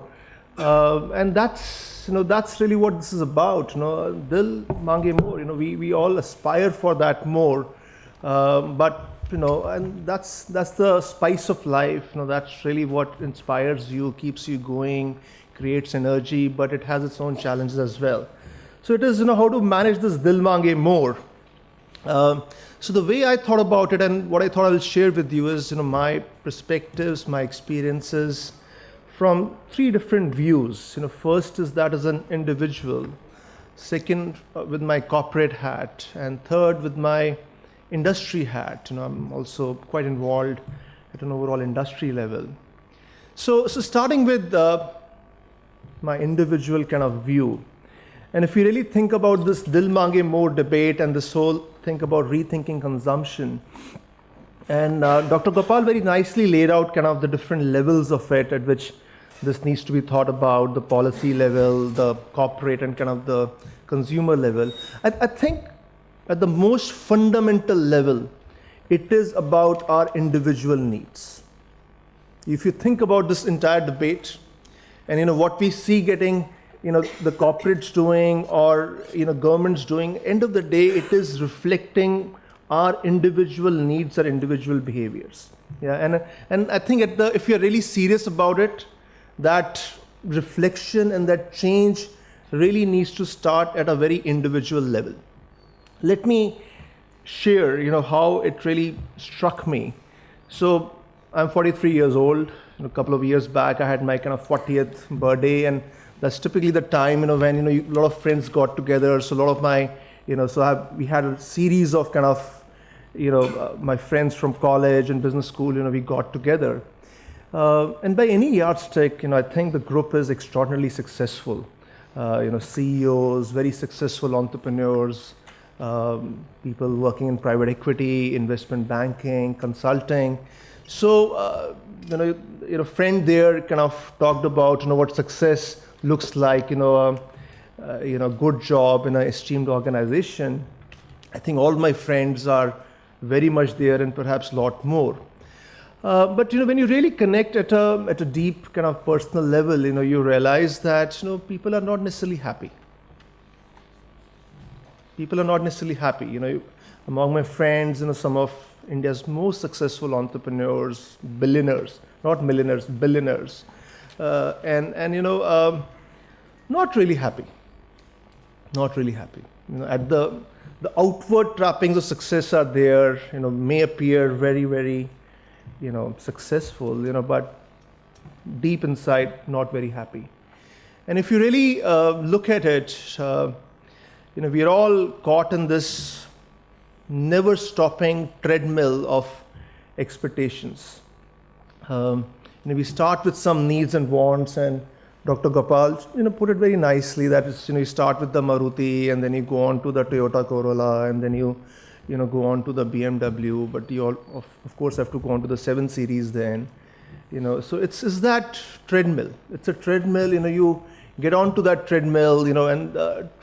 and that's really what this is about. Dil Mange More. We all aspire for that more, but and that's the spice of life. That's really what inspires you, keeps you going, creates energy, but it has its own challenges as well. So it is how to manage this Dil Mange More. So the way I thought about it, and what I thought I will share with you, is my perspectives, my experiences from 3 different views. First is that as an individual, second with my corporate hat, and third with my industry hat. I'm also quite involved at an overall industry level. So starting with my individual kind of view, and if you really think about this Dil Mange More debate and this whole think about rethinking consumption, and Dr. Gopal very nicely laid out kind of the different levels of it at which this needs to be thought about, the policy level, the corporate, and kind of the consumer level. I think at the most fundamental level, it is about our individual needs. If you think about this entire debate, and what we see getting the corporates doing or governments doing. End of the day, it is reflecting our individual needs, our individual behaviors. Yeah, and I think if you're really serious about it, that reflection and that change really needs to start at a very individual level. Let me share, how it really struck me. So I'm 43 years old. A couple of years back, I had my kind of 40th birthday, and that's typically the time, when a lot of friends got together. So a lot of my, we had a series of kind of, my friends from college and business school. We got together, and by any yardstick, I think the group is extraordinarily successful. CEOs, very successful entrepreneurs, people working in private equity, investment banking, consulting. So, friend there kind of talked about, what success looks like, good job in an esteemed organization. I think all my friends are very much there and perhaps a lot more. But, when you really connect at a deep kind of personal level, you realize that, people are not necessarily happy. People are not necessarily happy. Among my friends, some of India's most successful entrepreneurs, billionaires, not millionaires, billionaires, not really happy. Not really happy. At the outward trappings of success are there. May appear very, very, successful. But deep inside, not very happy. And if you really look at it, we are all caught in this never stopping treadmill of expectations. We start with some needs and wants, and Dr. Gopal, put it very nicely that it's, you start with the Maruti, and then you go on to the Toyota Corolla, and then you go on to the BMW, but you all, of course, have to go on to the 7 Series then. So it's that treadmill. It's a treadmill. You get onto that treadmill, and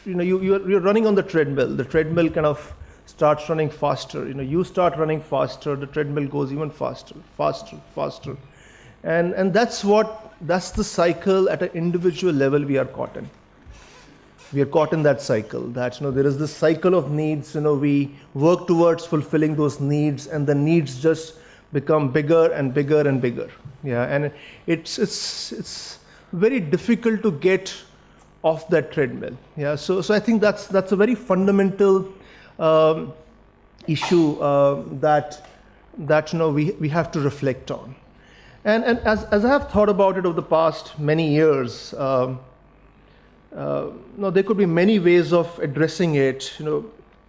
you're running on the treadmill. The treadmill kind of starts running faster. You start running faster. The treadmill goes even faster, faster. And that's the cycle at an individual level we are caught in. We are caught in that cycle. That there is this cycle of needs. We work towards fulfilling those needs, and the needs just become bigger and bigger and bigger. Yeah, and it's very difficult to get off that treadmill. Yeah, so I think that's a very fundamental issue that we have to reflect on. And as I have thought about it over the past many years, there could be many ways of addressing it.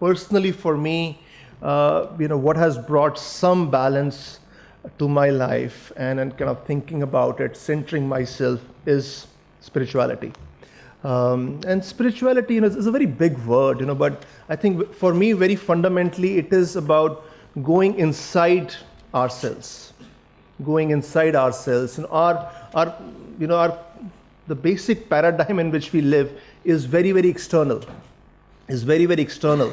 Personally for me, what has brought some balance to my life and kind of thinking about it, centering myself, is spirituality. And spirituality, is a very big word, but I think for me, very fundamentally, it is about going inside ourselves. Going inside ourselves, and the basic paradigm in which we live is very, very external. Is very, very external,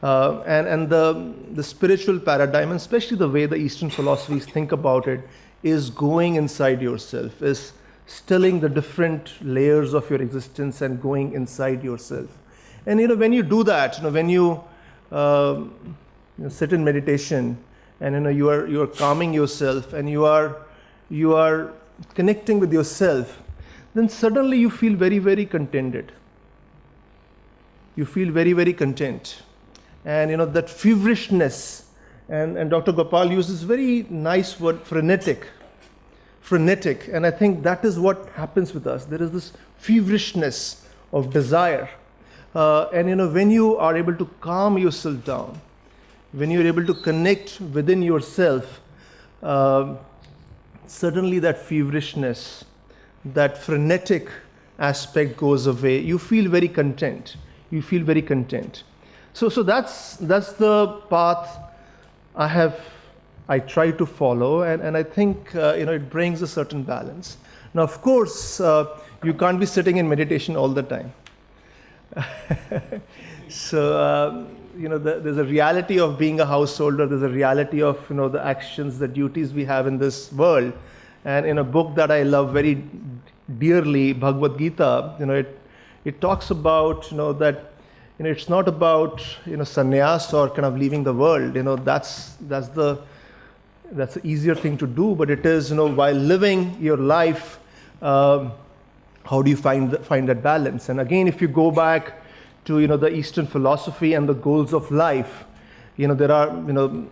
and the spiritual paradigm, and especially the way the Eastern philosophies think about it, is going inside yourself, is stilling the different layers of your existence and going inside yourself. And when you do that, when you sit in meditation, and you are calming yourself, and you are connecting with yourself, then suddenly you feel very, very contented. You feel very, very content. And that feverishness, and Dr. Gopal uses very nice word, frenetic, and I think that is what happens with us. There is this feverishness of desire, and when you are able to calm yourself down, when you're able to connect within yourself, suddenly that feverishness, that frenetic aspect goes away. You feel very content. So that's the path I try to follow, and I think it brings a certain balance. Now, of course, you can't be sitting in meditation all the time. So there's a reality of being a householder. There's a reality of the actions, the duties we have in this world. And in a book that I love very dearly, Bhagavad Gita, it talks about, that, it's not about, sannyas or kind of leaving the world. That's the easier thing to do, but it is, while living your life, how do you find that balance? And again, if you go back to, the Eastern philosophy and the goals of life, there are,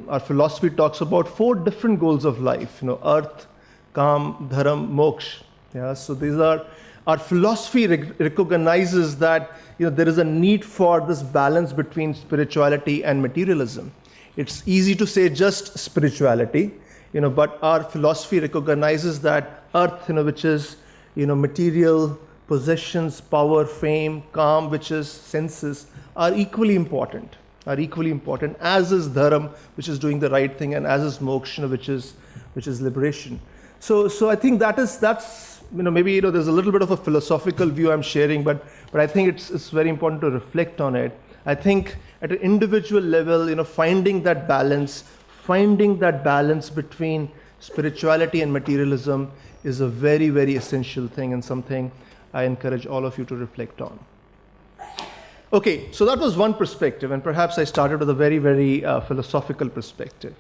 our philosophy talks about 4 different goals of life, earth, Kam, Dharam, Moksha. Yeah, so these are, our philosophy recognizes that, there is a need for this balance between spirituality and materialism. It's easy to say just spirituality, but our philosophy recognizes that earth, which is, material, possessions, power, fame, Kam, which is senses, are equally important, as is Dharam, which is doing the right thing, and as is Moksha, which is liberation. So I think that's maybe there's a little bit of a philosophical view I'm sharing, but I think it's very important to reflect on it. I think at an individual level, finding that balance between spirituality and materialism is a very, very essential thing, and something I encourage all of you to reflect on. Okay, so that was one perspective, and perhaps I started with a very, very philosophical perspective.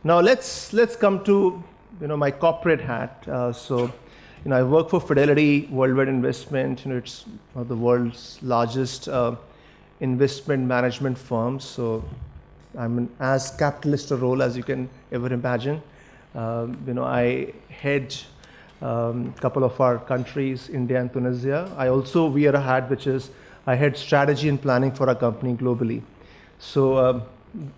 Now let's come to my corporate hat. I work for Fidelity Worldwide Investment. It's one of the world's largest investment management firms. So I'm in as capitalist a role as you can ever imagine. I head a couple of our countries, India and Tunisia. I also wear a hat which is I head strategy and planning for our company globally. So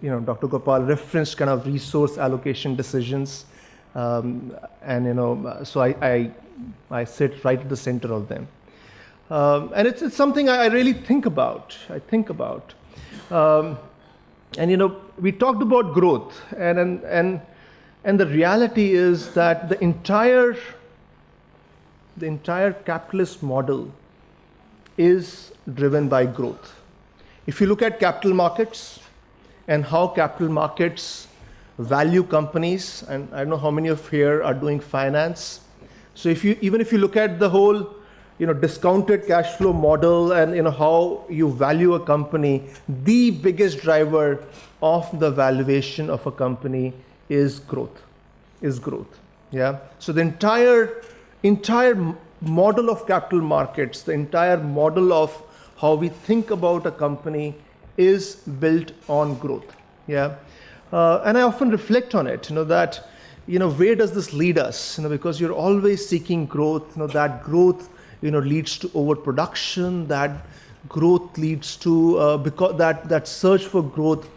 Dr. Gopal referenced kind of resource allocation decisions, so I sit right at the center of them. And it's something I really think about. We talked about growth, and the reality is that the entire capitalist model is driven by growth. If you look at capital markets and how capital markets value companies, and I don't know how many of here are doing finance. So even if you look at the whole, discounted cash flow model and how you value a company, the biggest driver of the valuation of a company is growth. Yeah. So the entire model of capital markets, the entire model of how we think about a company is built on growth. Yeah. And I often reflect on it, that, where does this lead us? Because you're always seeking growth, that growth, leads to overproduction, that growth leads to, because that search for growth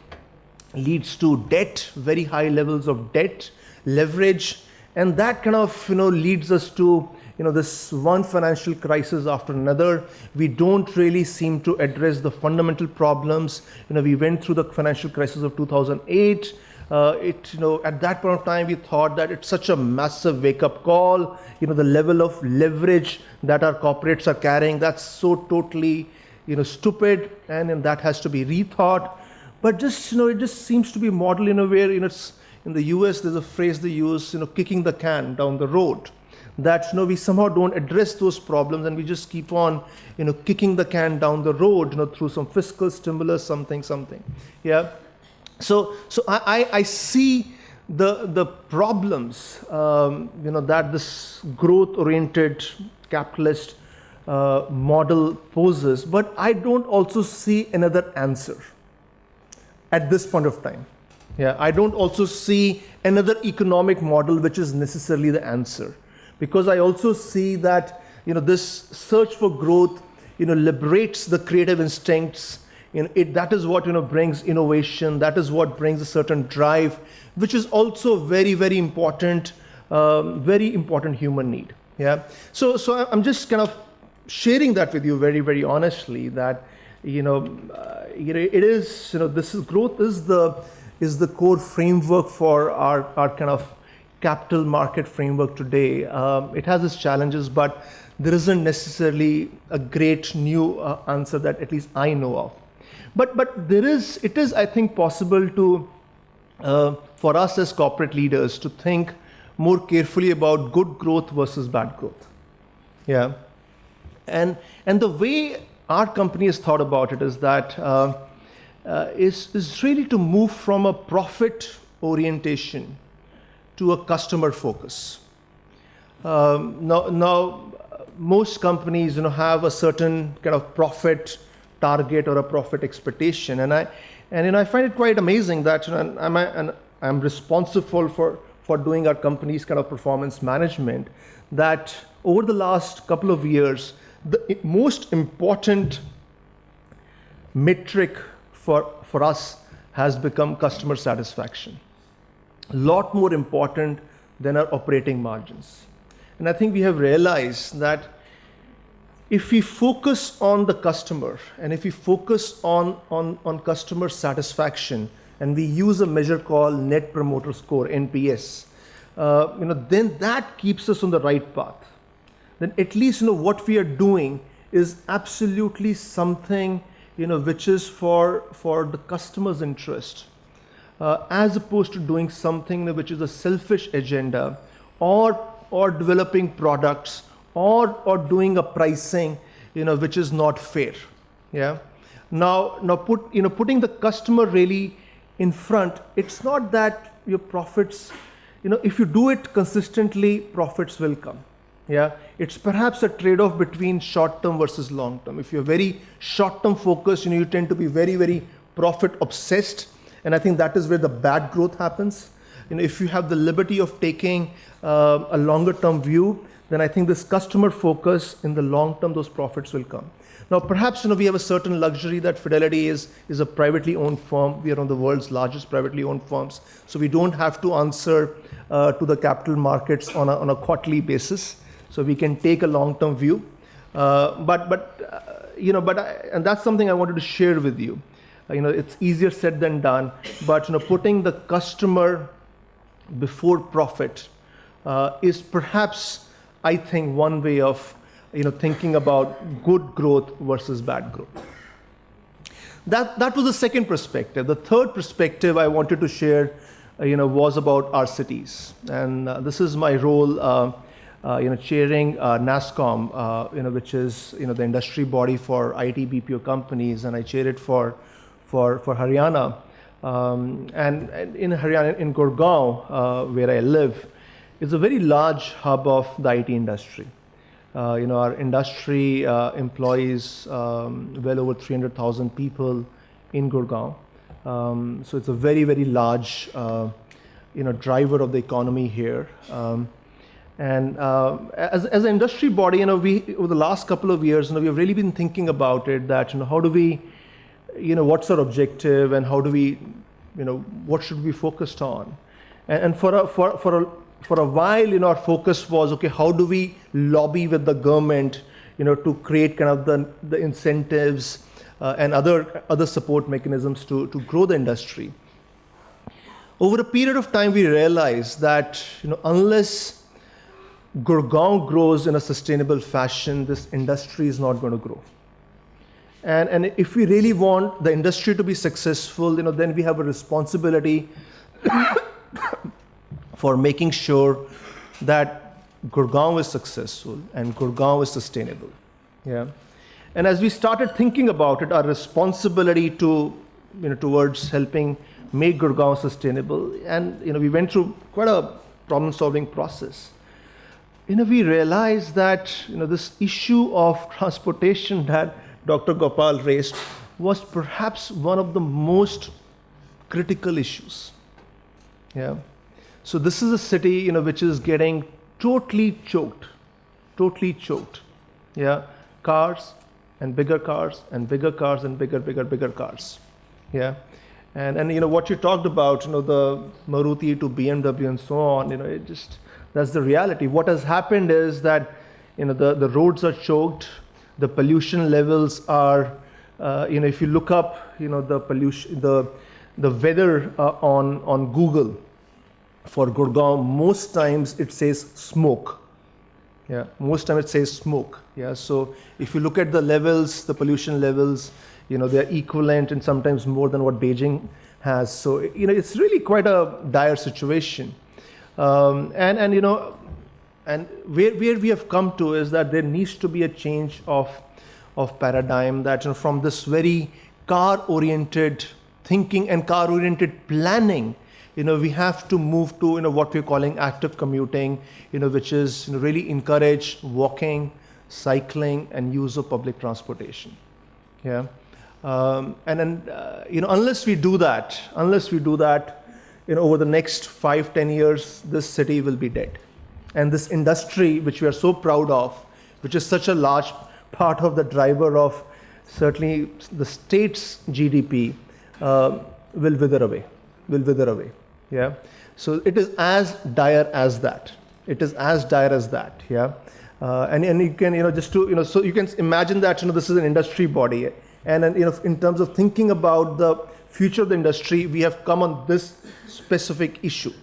leads to debt, very high levels of debt, leverage, and that kind of, leads us to, this one financial crisis after another. We don't really seem to address the fundamental problems. We went through the financial crisis of 2008. At that point of time, we thought that it's such a massive wake-up call. The level of leverage that our corporates are carrying, that's so totally, stupid, and that has to be rethought. But just, it just seems to be modeled in a way, it's in the US, there's a phrase they use, kicking the can down the road. That we somehow don't address those problems, and we just keep on kicking the can down the road through some fiscal stimulus, something. Yeah. So I see the problems that this growth oriented capitalist model poses, but I don't also see another answer at this point of time. Yeah, I don't also see another economic model which is necessarily the answer. Because I also see that this search for growth liberates the creative instincts. That is what brings innovation. That is what brings a certain drive, which is also very, very important human need. Yeah. So I'm just kind of sharing that with you very, very honestly. That it is growth is the core framework for our kind of capital market framework today. It has its challenges, but there isn't necessarily a great new answer that at least I know of. But it is, I think, possible to, for us as corporate leaders to think more carefully about good growth versus bad growth. Yeah. And the way our company has thought about it is that is really to move from a profit orientation to a customer focus. Now, most companies, have a certain kind of profit target or a profit expectation, and I find it quite amazing that I'm responsible for doing our company's kind of performance management. That over the last couple of years, the most important metric for us has become customer satisfaction. A lot more important than our operating margins. And I think we have realized that if we focus on the customer and if we focus on customer satisfaction and we use a measure called Net Promoter Score, NPS, then that keeps us on the right path. Then at least what we are doing is absolutely something which is for the customer's interest, as opposed to doing something which is a selfish agenda, or developing products, or doing a pricing which is not fair. Yeah. Now putting the customer really in front. It's not that your profits, if you do it consistently, profits will come. Yeah, it's perhaps a trade-off between short-term versus long-term. If you're very short-term focused, you tend to be very, very profit-obsessed, and I think that is where the bad growth happens. If you have the liberty of taking a longer-term view, then I think this customer focus in the long-term, those profits will come. Now, perhaps we have a certain luxury that Fidelity is a privately owned firm. We are one of the world's largest privately owned firms, so we don't have to answer to the capital markets on a quarterly basis. So we can take a long-term view, and that's something I wanted to share with you. It's easier said than done, but putting the customer before profit is perhaps, I think, one way of thinking about good growth versus bad growth. That was the second perspective. The third perspective I wanted to share, was about our cities, and this is my role. Chairing NASSCOM, which is the industry body for IT BPO companies, and I chair it for Haryana. And in Haryana, in Gurgaon, where I live, is a very large hub of the IT industry. Our industry employs well over 300,000 people in Gurgaon. So it's a very, very large driver of the economy here. And as an industry body, we over the last couple of years, we have really been thinking about it. That how do we, what's our objective, and how do we, what should we be focused on? And for a while, our focus was, okay, how do we lobby with the government, to create kind of the incentives and other support mechanisms to grow the industry. Over a period of time, we realized that unless Gurgaon grows in a sustainable fashion, this industry is not going to grow. And if we really want the industry to be successful, then we have a responsibility for making sure that Gurgaon is successful and Gurgaon is sustainable. Yeah. And as we started thinking about it, our responsibility towards helping make Gurgaon sustainable, and we went through quite a problem-solving process. We realized that this issue of transportation that Dr. Gopal raised was perhaps one of the most critical issues. Yeah. So this is a city which is getting totally choked. Yeah. Cars and bigger cars and bigger cars and bigger cars. Yeah. And what you talked about, the Maruti to BMW and so on, that's the reality. What has happened is that the roads are choked, the pollution levels are, if you look up, the pollution, the weather on Google for Gurgaon, most times it says smoke. Yeah, most time it says smoke. Yeah, so if you look at the levels, the pollution levels, they're equivalent and sometimes more than what Beijing has. So it's really quite a dire situation. And and where we have come to is that there needs to be a change of paradigm, that from this very car-oriented thinking and car-oriented planning, we have to move to what we're calling active commuting, which is really encourage walking, cycling, and use of public transportation. Yeah, and then unless we do that, over the next 5-10 years, this city will be dead, and this industry, which we are so proud of, which is such a large part of the driver of certainly the state's GDP, will wither away. Yeah. So it is as dire as that. Yeah. And you can just to so you can imagine that this is an industry body, and in terms of thinking about the future of the industry, we have come on this specific issue.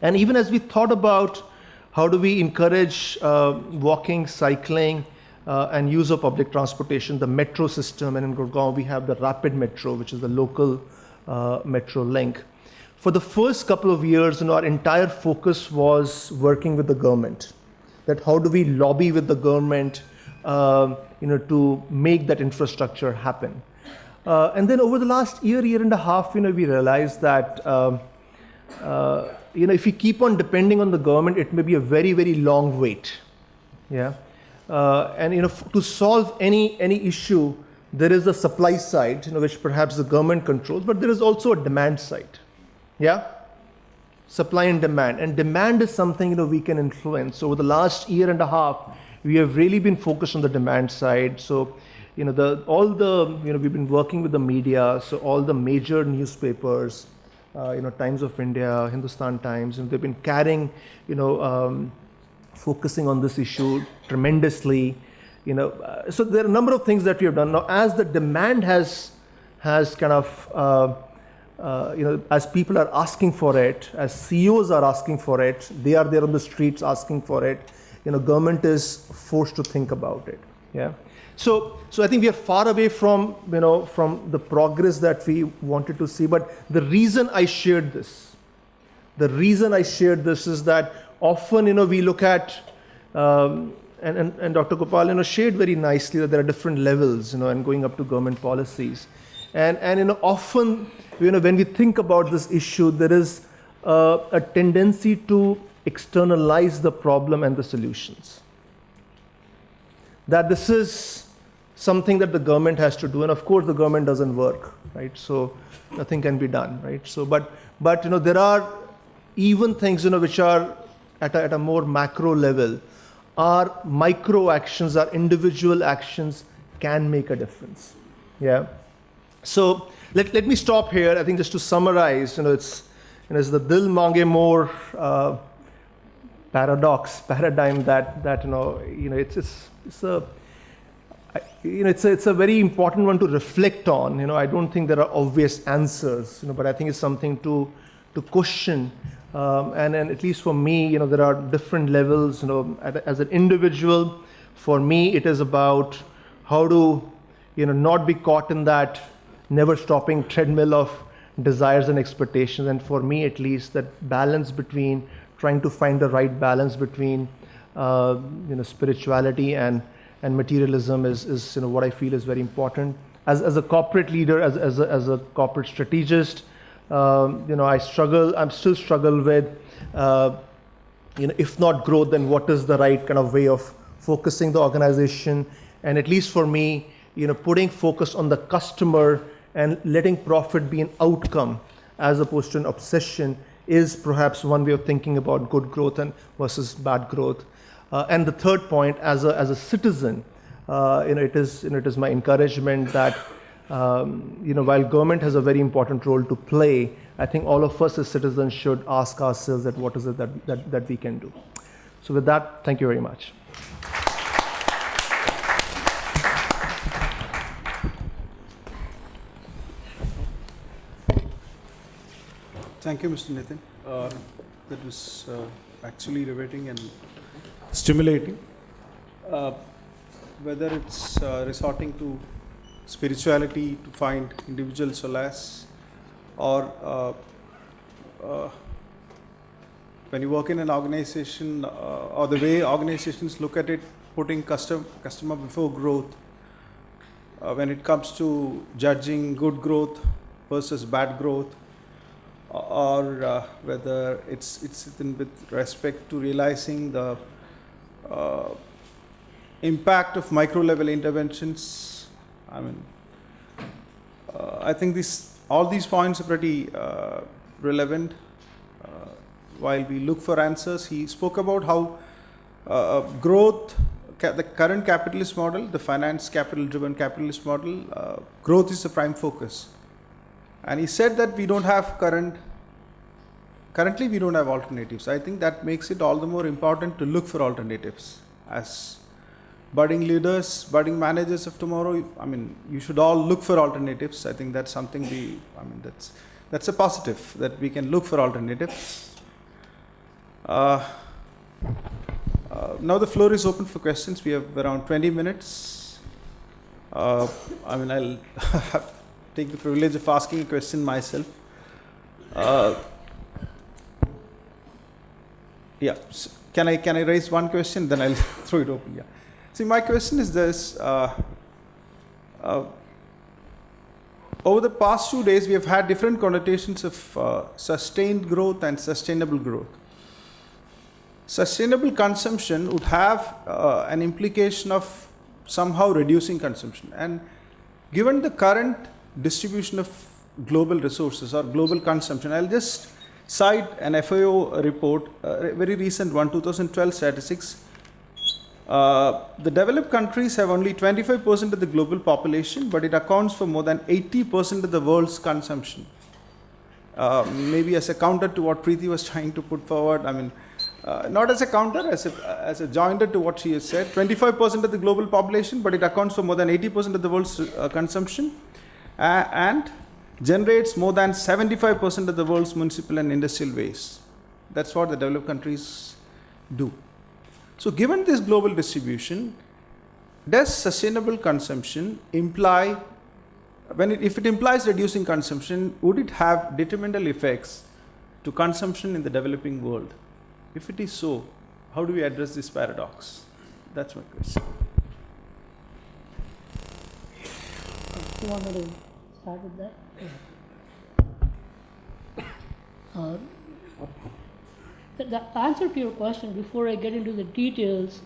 And even as we thought about how do we encourage walking, cycling, and use of public transportation, the metro system, and in Gurgaon we have the rapid metro, which is the local metro link. For the first couple of years, our entire focus was working with the government. That how do we lobby with the government, to make that infrastructure happen. And then over the last year and a half, we realized that, if we keep on depending on the government, it may be a very, very long wait. Yeah. And to solve any issue, there is a supply side, which perhaps the government controls, but there is also a demand side. Yeah, supply and demand, is something we can influence. So over the last year and a half, we have really been focused on the demand side. So we've been working with the media. So all the major newspapers, Times of India, Hindustan Times, they've been carrying, focusing on this issue tremendously. So there are a number of things that we have done. Now, as the demand has kind of, as people are asking for it, as CEOs are asking for it, they are there on the streets asking for it, government is forced to think about it. Yeah. So I think we are far away from, from the progress that we wanted to see. But the reason I shared this is that often, we look at, and Dr. Gopal, shared very nicely that there are different levels, and going up to government policies. And often, when we think about this issue, there is a tendency to externalize the problem and the solutions. That this is something that the government has to do, and of course the government doesn't work, right? So nothing can be done, right? So, but there are even things, which are at a more macro level. Our micro actions, our individual actions can make a difference. Yeah. So let me stop here. I think just to summarize, it's the Dil Mange More paradigm that it's a very important one to reflect on. I don't think there are obvious answers, but I think it's something to question. And at least for me, there are different levels. As an individual, for me, it is about how to, not be caught in that never-stopping treadmill of desires and expectations. And for me, at least, that balance between trying to find the right balance between, spirituality and materialism is what I feel is very important. As a corporate leader, as a corporate strategist, I'm still struggle with, if not growth, then what is the right kind of way of focusing the organization? And at least for me, putting focus on the customer and letting profit be an outcome as opposed to an obsession is perhaps one way of thinking about good growth and versus bad growth. And the third point, as a citizen, it is my encouragement that while government has a very important role to play, I think all of us as citizens should ask ourselves that what is it that we can do. So with that, thank you very much. Thank you, Mr. Nitin. That was actually riveting and stimulating. Whether it's resorting to spirituality to find individual solace, or when you work in an organization, or the way organizations look at it, putting customer before growth, when it comes to judging good growth versus bad growth, or whether it's with respect to realizing the impact of micro level interventions. I mean, I think all these points are pretty relevant. While we look for answers, he spoke about how growth, the current capitalist model, the finance capital driven capitalist model, growth is the prime focus. And he said that we don't have currently we don't have alternatives. I think that makes it all the more important to look for alternatives. As budding leaders, budding managers of tomorrow, I mean, you should all look for alternatives. I think that's something that's a positive, that we can look for alternatives. Now the floor is open for questions. We have around 20 minutes. I mean, I'll take the privilege of asking a question myself. Yeah, so can I raise one question? Then I'll throw it open. Yeah. See, my question is this. Over the past 2 days, we have had different connotations of sustained growth and sustainable growth. Sustainable consumption would have an implication of somehow reducing consumption. And given the current distribution of global resources or global consumption, I'll just cite an FAO report, a very recent one, 2012 statistics. The developed countries have only 25% of the global population, but it accounts for more than 80% of the world's consumption. Maybe as a counter to what Preeti was trying to put forward, I mean, not as a counter, as a joinder to what she has said. 25% of the global population, but it accounts for more than 80% of the world's consumption, and generates more than 75% of the world's municipal and industrial waste. That's what the developed countries do. So given this global distribution, does sustainable consumption imply, if it implies reducing consumption, would it have detrimental effects to consumption in the developing world? If it is so, how do we address this paradox? That's my question. You want me to start with that? The answer to your question, before I get into the details,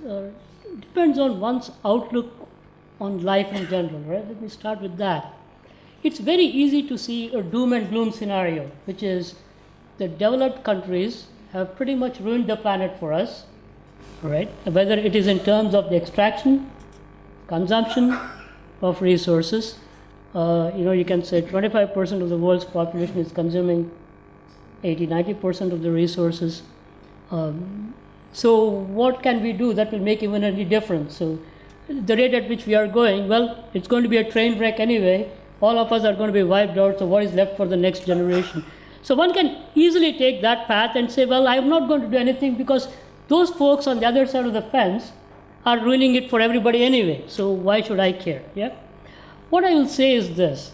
depends on one's outlook on life in general, right? Let me start with that. It's very easy to see a doom and gloom scenario, which is the developed countries have pretty much ruined the planet for us, right? Whether it is in terms of the extraction, consumption of resources. You can say 25% of the world's population is consuming 80-90% of the resources. So what can we do that will make even any difference? So the rate at which we are going, well, it's going to be a train wreck anyway. All of us are going to be wiped out, so what is left for the next generation? So one can easily take that path and say, well, I'm not going to do anything because those folks on the other side of the fence are ruining it for everybody anyway, so why should I care? Yeah. What I will say is this.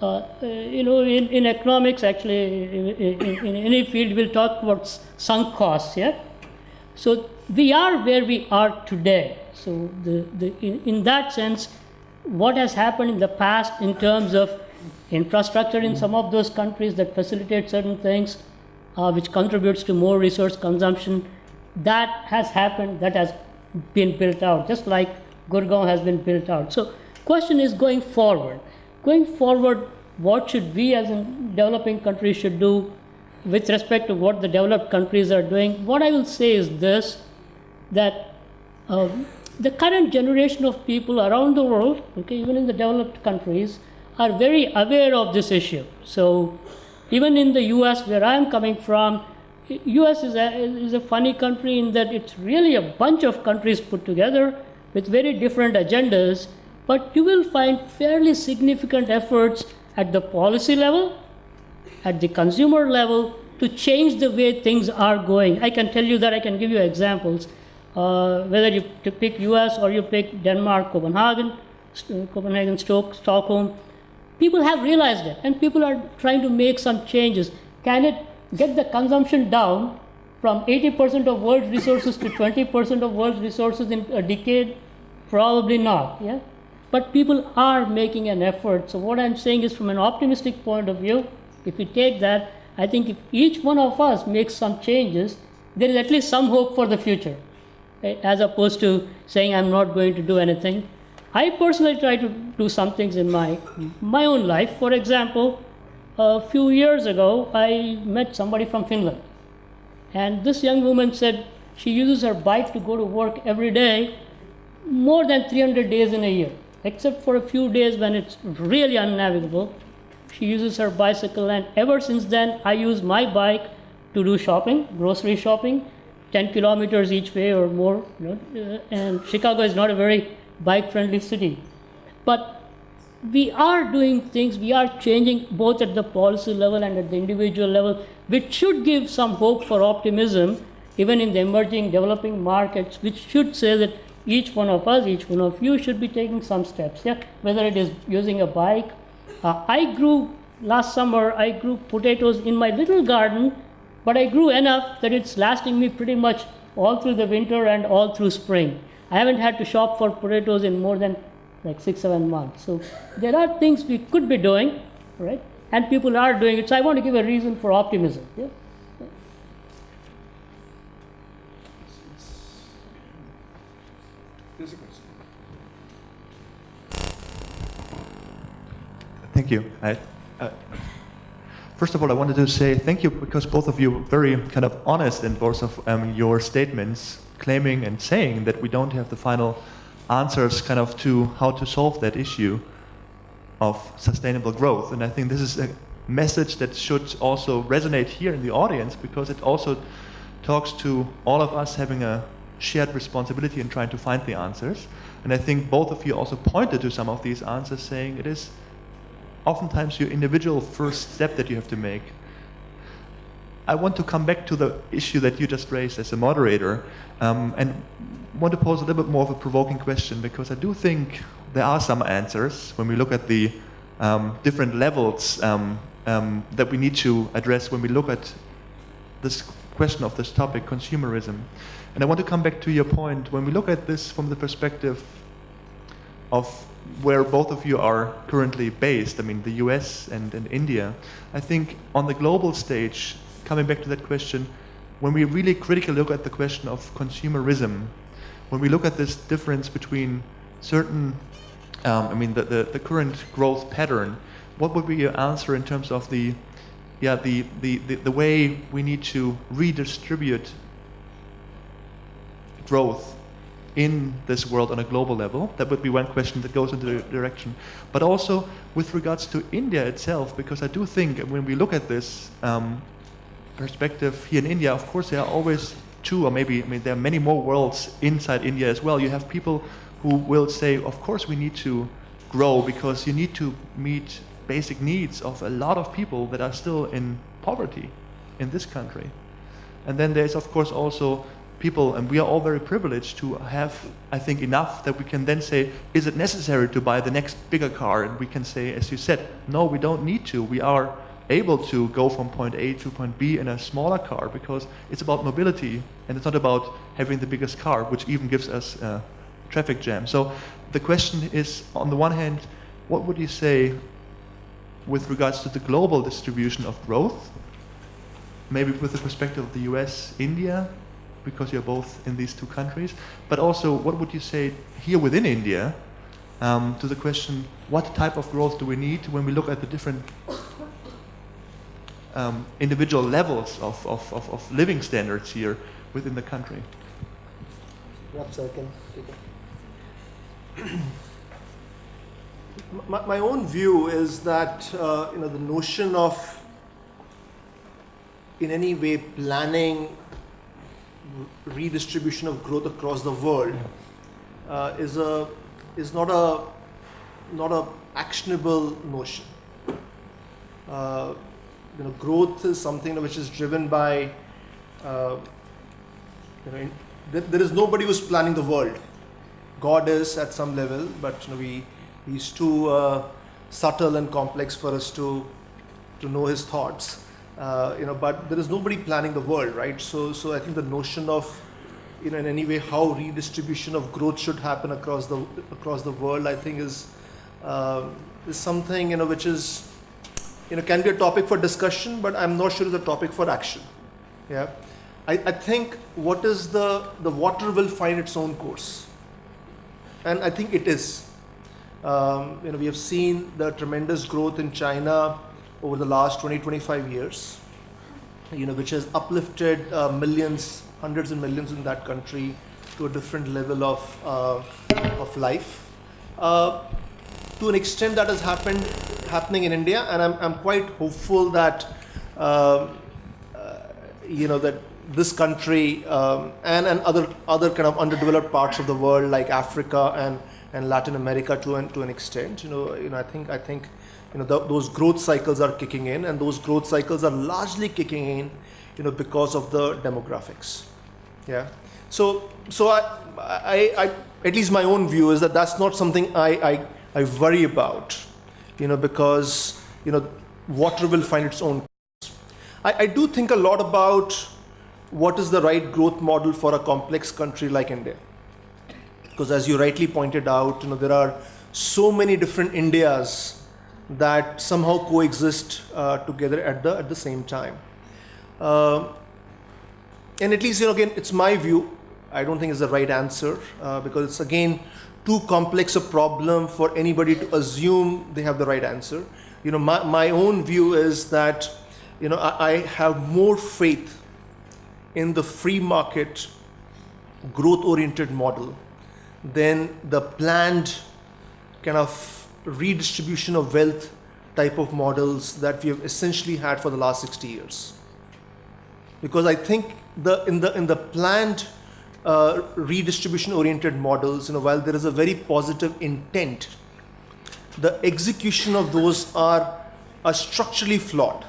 In economics, actually, in any field, we'll talk about sunk costs, yeah? So we are where we are today. So in that sense, what has happened in the past in terms of infrastructure in some of those countries that facilitate certain things, which contributes to more resource consumption, that has happened, that has been built out, just like Gurgaon has been built out. So question is going forward. Going forward, what should we as in developing countries should do with respect to what the developed countries are doing? What I will say is this, that the current generation of people around the world, okay, even in the developed countries, are very aware of this issue. So even in the US, where I am coming from, US is a funny country in that it's really a bunch of countries put together with very different agendas, but you will find fairly significant efforts at the policy level, at the consumer level, to change the way things are going. I can tell you that, I can give you examples. Whether you pick US or you pick Denmark, Copenhagen, Stockholm, people have realized it and people are trying to make some changes. Can it get the consumption down from 80% of world resources to 20% of world resources in a decade? Probably not, yeah? But people are making an effort. So what I'm saying is, from an optimistic point of view, if we take that, I think if each one of us makes some changes, there is at least some hope for the future, right? As opposed to saying I'm not going to do anything. I personally try to do some things in my own life. For example, a few years ago, I met somebody from Finland. And this young woman said she uses her bike to go to work every day, more than 300 days in a year, except for a few days when it's really unnavigable. She uses her bicycle, and ever since then, I use my bike to do shopping, grocery shopping, 10 kilometers each way or more. And Chicago is not a very bike-friendly city. But we are doing things, we are changing both at the policy level and at the individual level, which should give some hope for optimism, even in the emerging, developing markets, which should say that each one of us, each one of you should be taking some steps, yeah? Whether it is using a bike. Last summer, I grew potatoes in my little garden, but I grew enough that it's lasting me pretty much all through the winter and all through spring. I haven't had to shop for potatoes in more than like 6-7 months. So there are things we could be doing, right? And people are doing it. So I want to give a reason for optimism. Yeah? Thank you. First of all, I wanted to say thank you because both of you were very kind of honest in both of your statements, claiming and saying that we don't have the final answers kind of to how to solve that issue of sustainable growth. And I think this is a message that should also resonate here in the audience, because it also talks to all of us having a shared responsibility in trying to find the answers. And I think both of you also pointed to some of these answers, saying it is oftentimes your individual first step that you have to make. I want to come back to the issue that you just raised as a moderator, and want to pose a little bit more of a provoking question, because I do think there are some answers when we look at the different levels that we need to address when we look at this question of this topic, consumerism. And I want to come back to your point, when we look at this from the perspective of where both of you are currently based, I mean the US and India, I think on the global stage, coming back to that question, when we really critically look at the question of consumerism, when we look at this difference between certain, the current growth pattern, what would be your answer in terms of the way we need to redistribute growth in this world on a global level? That would be one question that goes into the direction. But also with regards to India itself, because I do think when we look at this perspective here in India, of course there are always two, or maybe, there are many more worlds inside India as well. You have people who will say, of course we need to grow because you need to meet basic needs of a lot of people that are still in poverty in this country. And then there's of course also people, and we are all very privileged to have, I think, enough that we can then say, is it necessary to buy the next bigger car? And we can say, as you said, no, we don't need to. We are able to go from point A to point B in a smaller car, because it's about mobility and it's not about having the biggest car, which even gives us a traffic jam. So the question is, on the one hand, what would you say with regards to the global distribution of growth, maybe with the perspective of the US, India, because you're both in these two countries, but also what would you say here within India to the question, what type of growth do we need when we look at the different individual levels of living standards here within the country? Perhaps I can take it. My own view is that the notion of in any way planning redistribution of growth across the world is not a actionable notion. Growth is something which is driven by there is nobody who's planning the world. God is at some level, but he's too subtle and complex for us to know his thoughts. But there is nobody planning the world, right? So I think the notion of, in any way, how redistribution of growth should happen across the world, I think is something which is can be a topic for discussion, but I'm not sure is a topic for action. Yeah, I think what is the water will find its own course, and I think it is. We have seen the tremendous growth in China over the last 20-25 years, which has uplifted millions, hundreds of millions in that country to a different level of life. To an extent, that is happening in India, and I'm quite hopeful that that this country and other kind of underdeveloped parts of the world like Africa and Latin America to an extent, I think those growth cycles are kicking in, and those growth cycles are largely kicking in, because of the demographics. Yeah. So I at least my own view is that that's not something I worry about, because water will find its own course. I do think a lot about what is the right growth model for a complex country like India, because as you rightly pointed out, there are so many different Indias that somehow coexist together at the same time. And at least, again, it's my view. I don't think it's the right answer because it's, again, too complex a problem for anybody to assume they have the right answer. My own view is that, I have more faith in the free market, growth-oriented model than the planned kind of redistribution of wealth type of models that we have essentially had for the last 60 years. Because I think in the planned redistribution oriented models, while there is a very positive intent, the execution of those are structurally flawed.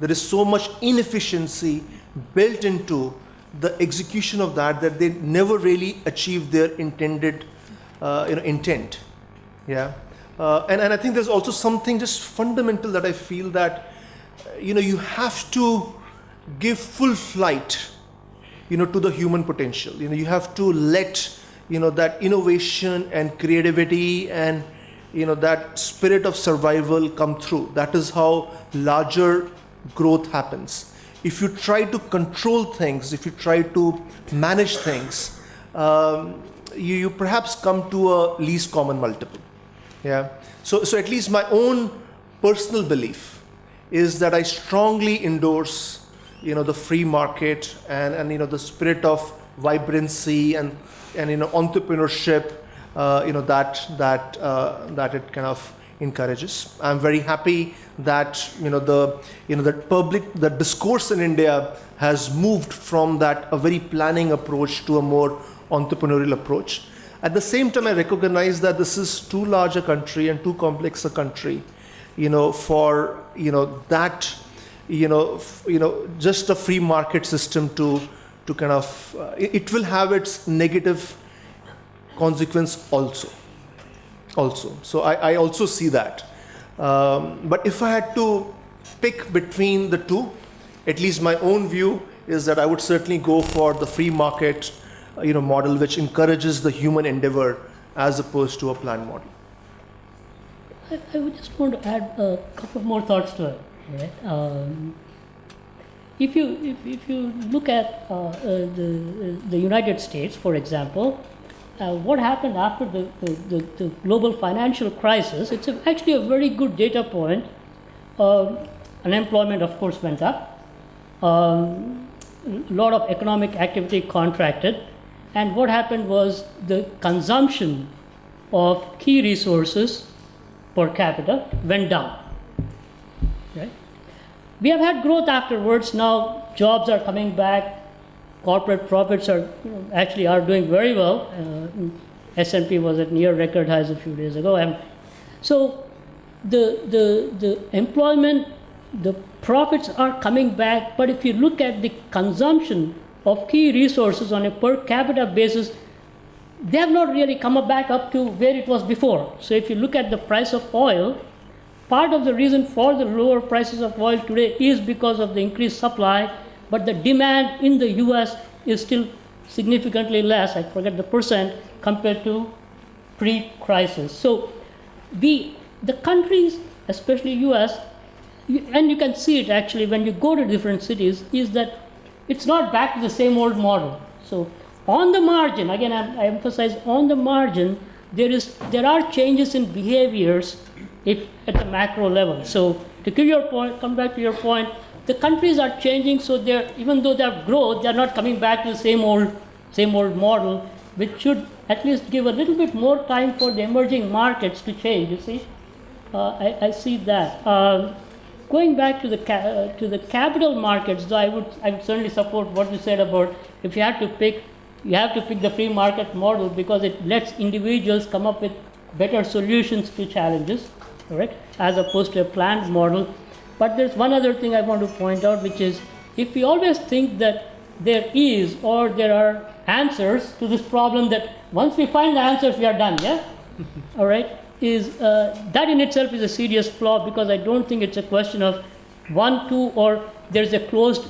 There is so much inefficiency built into the execution of that they never really achieve their intended intent. Yeah. And I think there's also something just fundamental that I feel that you have to give full flight to the human potential. You have to let that innovation and creativity and that spirit of survival come through. That is how larger growth happens. If you try to control things, if you try to manage things, you perhaps come to a least common multiple. Yeah. So at least my own personal belief is that I strongly endorse the free market and the spirit of vibrancy and entrepreneurship that it kind of encourages. I'm very happy that the discourse in India has moved from that a very planning approach to a more entrepreneurial approach. At the same time, I recognize that this is too large a country and too complex a country, for that just a free market system to kind of it will have its negative consequence also. So I also see that. But if I had to pick between the two, at least my own view is that I would certainly go for the free market model, which encourages the human endeavor as opposed to a planned model. I would just want to add a couple more thoughts to it. Right? If you look at the United States, for example, what happened after the global financial crisis, it's actually a very good data point. Unemployment, of course, went up. A lot of economic activity contracted. And what happened was the consumption of key resources per capita went down. Right? We have had growth afterwards. Now jobs are coming back. Corporate profits are doing very well. S&P was at near record highs a few days ago. So the employment, the profits are coming back. But if you look at the consumption of key resources on a per capita basis, they have not really come back up to where it was before. So if you look at the price of oil, part of the reason for the lower prices of oil today is because of the increased supply, but the demand in the US is still significantly less, I forget the percent, compared to pre-crisis. So the countries, especially US, and you can see it actually when you go to different cities, is that it's not back to the same old model. So on the margin, again I emphasize on the margin, there are changes in behaviors if at the macro level. So to give your point, come back to your point, the countries are changing, so even though they have growth, they are not coming back to the same old model, which should at least give a little bit more time for the emerging markets to change. You see, I see that. Going back to the capital markets, though, I would certainly support what you said about if you have to pick, you have to pick the free market model because it lets individuals come up with better solutions to challenges, correct, as opposed to a planned model. But there's one other thing I want to point out, which is if we always think that there is or there are answers to this problem, that once we find the answers, we are done, yeah? All right? That in itself is a serious flaw, because I don't think it's a question of 1, 2, or there's a closed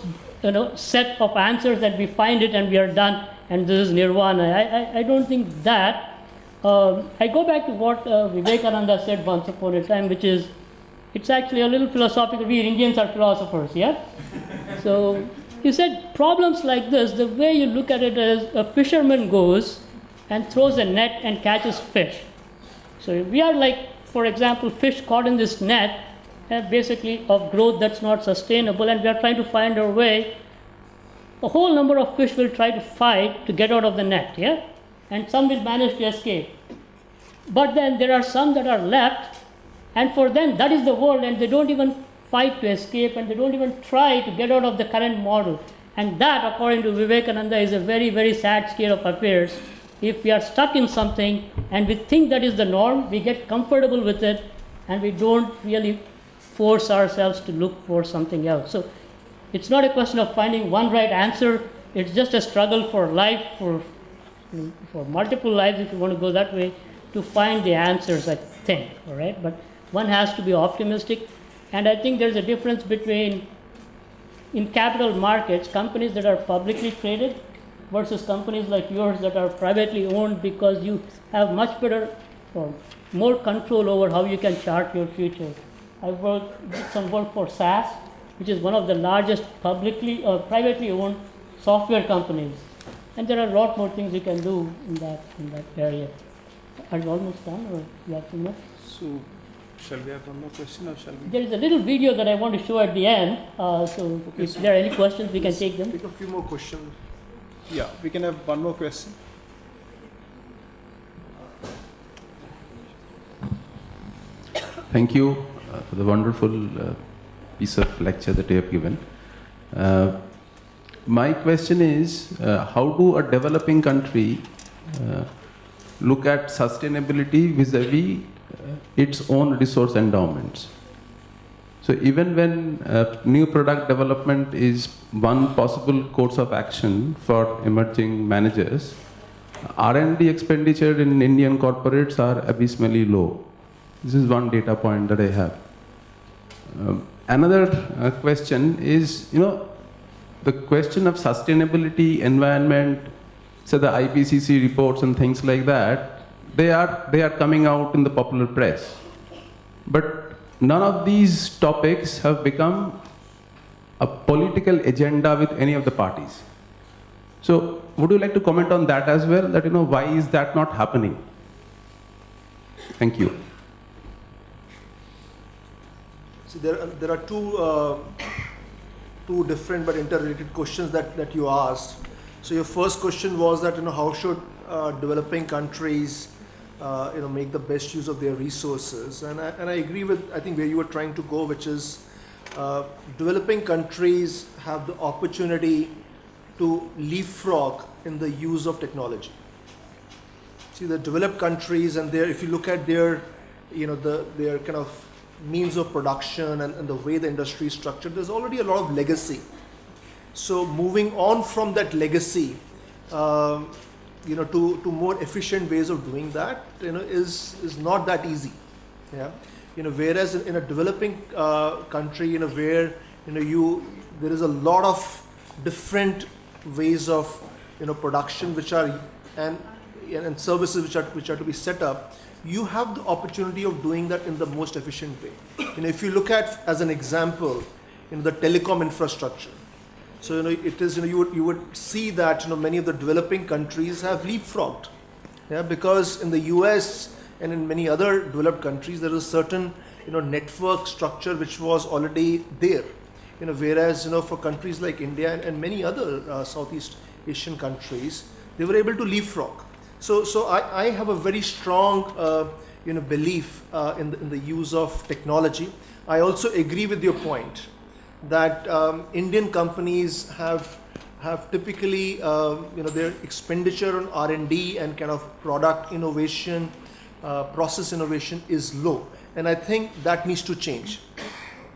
set of answers that we find it and we are done and this is nirvana. I don't think that. I go back to what Vivekananda said once upon a time, which is, it's actually a little philosophical. We Indians are philosophers, yeah? So he said problems like this, the way you look at it is a fisherman goes and throws a net and catches fish. So we are like, for example, fish caught in this net, basically of growth that's not sustainable, and we are trying to find our way. A whole number of fish will try to fight to get out of the net, yeah? And some will manage to escape. But then there are some that are left, and for them that is the world, and they don't even fight to escape, and they don't even try to get out of the current model. And that, according to Vivekananda, is a very, very sad state of affairs. If we are stuck in something and we think that is the norm, we get comfortable with it, and we don't really force ourselves to look for something else. So it's not a question of finding one right answer. It's just a struggle for life, for multiple lives, if you want to go that way, to find the answers, I think, all right? But one has to be optimistic, and I think there's a difference between, in capital markets, companies that are publicly traded versus companies like yours that are privately owned, because you have much better or more control over how you can chart your future. I did some work for SAS, which is one of the largest publicly or privately owned software companies. And there are a lot more things you can do in that area. Are you almost done, or you have some more? So, shall we have one more question, or shall we? There is a little video that I want to show at the end. So if there are any questions, we can take them. Take a few more questions. Yeah, we can have one more question. Thank you for the wonderful piece of lecture that you have given. My question is, how do a developing country look at sustainability vis-a-vis its own resource endowments? So even when new product development is one possible course of action for emerging managers, R&D expenditure in Indian corporates are abysmally low. This is one data point that I have. Another question is, the question of sustainability, environment, so the IPCC reports and things like that, they are coming out in the popular press. But none of these topics have become a political agenda with any of the parties. So would you like to comment on that as well, that why is that not happening? Thank you. See, there are two different but interrelated questions that you asked. So your first question was that how should developing countries make the best use of their resources, and I agree with I think where you were trying to go, which is developing countries have the opportunity to leapfrog in the use of technology. See, the developed countries, and if you look at their their kind of means of production and the way the industry is structured, there's already a lot of legacy. So moving on from that legacy, to more efficient ways of doing that, is not that easy. Yeah, whereas in a developing country, where there is a lot of different ways of production which are and services which are to be set up, you have the opportunity of doing that in the most efficient way. If you look at, as an example, the telecom infrastructure. So it is you would see that many of the developing countries have leapfrogged, because in the US and in many other developed countries there is a certain network structure which was already there, whereas for countries like India and many other Southeast Asian countries, they were able to leapfrog. So I have a very strong belief in the use of technology. I also agree with your point that Indian companies have typically their expenditure on R&D and kind of product innovation, process innovation is low, and I think that needs to change,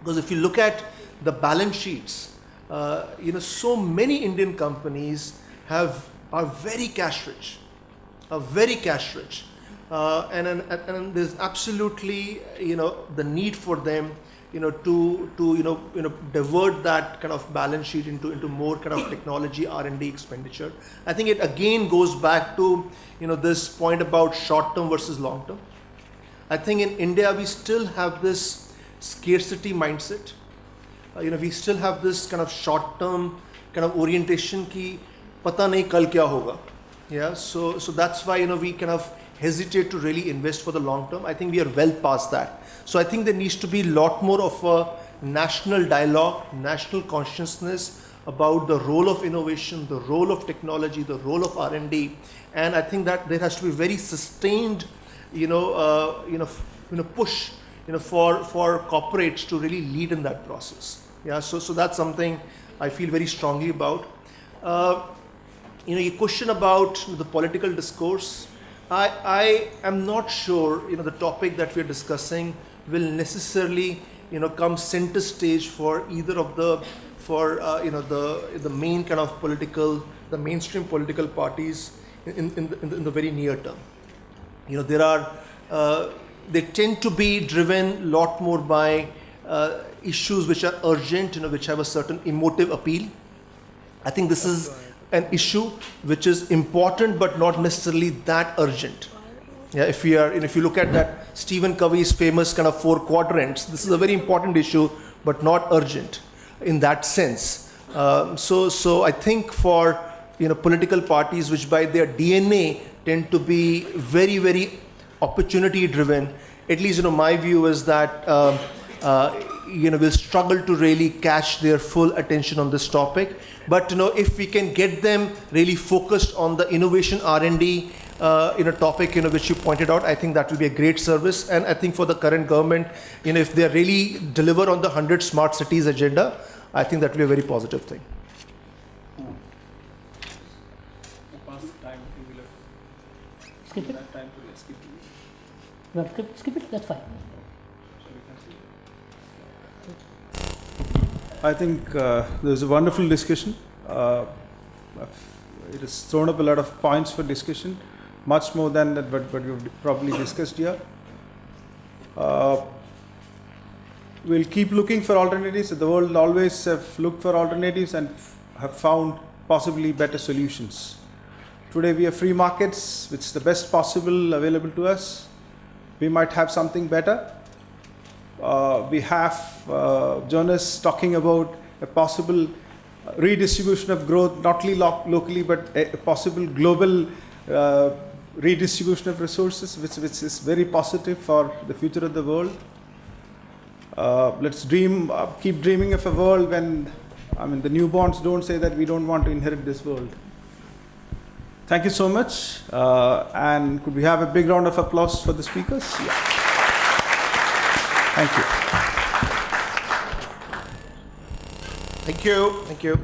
because if you look at the balance sheets, so many Indian companies are very cash rich, and there's absolutely the need for them to divert that kind of balance sheet into more kind of technology R&D expenditure. I think it again goes back to this point about short term versus long term. I think in India we still have this scarcity mindset. We still have this kind of short term kind of orientation ki pata nahi kal kya hoga. Yeah, so that's why we kind of hesitate to really invest for the long term. I think we are well past that. So I think there needs to be a lot more of a national dialogue, national consciousness about the role of innovation, the role of technology, the role of R&D, and I think that there has to be very sustained, push, for corporates to really lead in that process. Yeah, so that's something I feel very strongly about. Your question about the political discourse, I am not sure the topic that we are discussing will necessarily come center stage for either of the main kind of the mainstream political parties in the very near term. They tend to be driven a lot more by issues which are urgent, which have a certain emotive appeal. I think this is an issue which is important but not necessarily that urgent. Yeah, if you look at that Stephen Covey's famous kind of 4 quadrants, this is a very important issue but not urgent in that sense. So I think for political parties which by their DNA tend to be very, very opportunity driven, at least my view is that will struggle to really catch their full attention on this topic. But if we can get them really focused on the innovation R&D topic which you pointed out, I think that will be a great service. And I think for the current government, if they really deliver on the 100 smart cities agenda, I think that will be a very positive thing. Skip it? No, skip it, that's fine. I think there's a wonderful discussion. It has thrown up a lot of points for discussion, much more than that what we've probably discussed here. We'll keep looking for alternatives. The world always have looked for alternatives and have found possibly better solutions. Today we have free markets, which is the best possible available to us. We might have something better. We have journalists talking about a possible redistribution of growth, not only locally, but a possible global redistribution of resources, which is very positive for the future of the world. Let's keep dreaming of a world when, the newborns don't say that we don't want to inherit this world. Thank you so much. And could we have a big round of applause for the speakers? Yeah. Thank you. Thank you.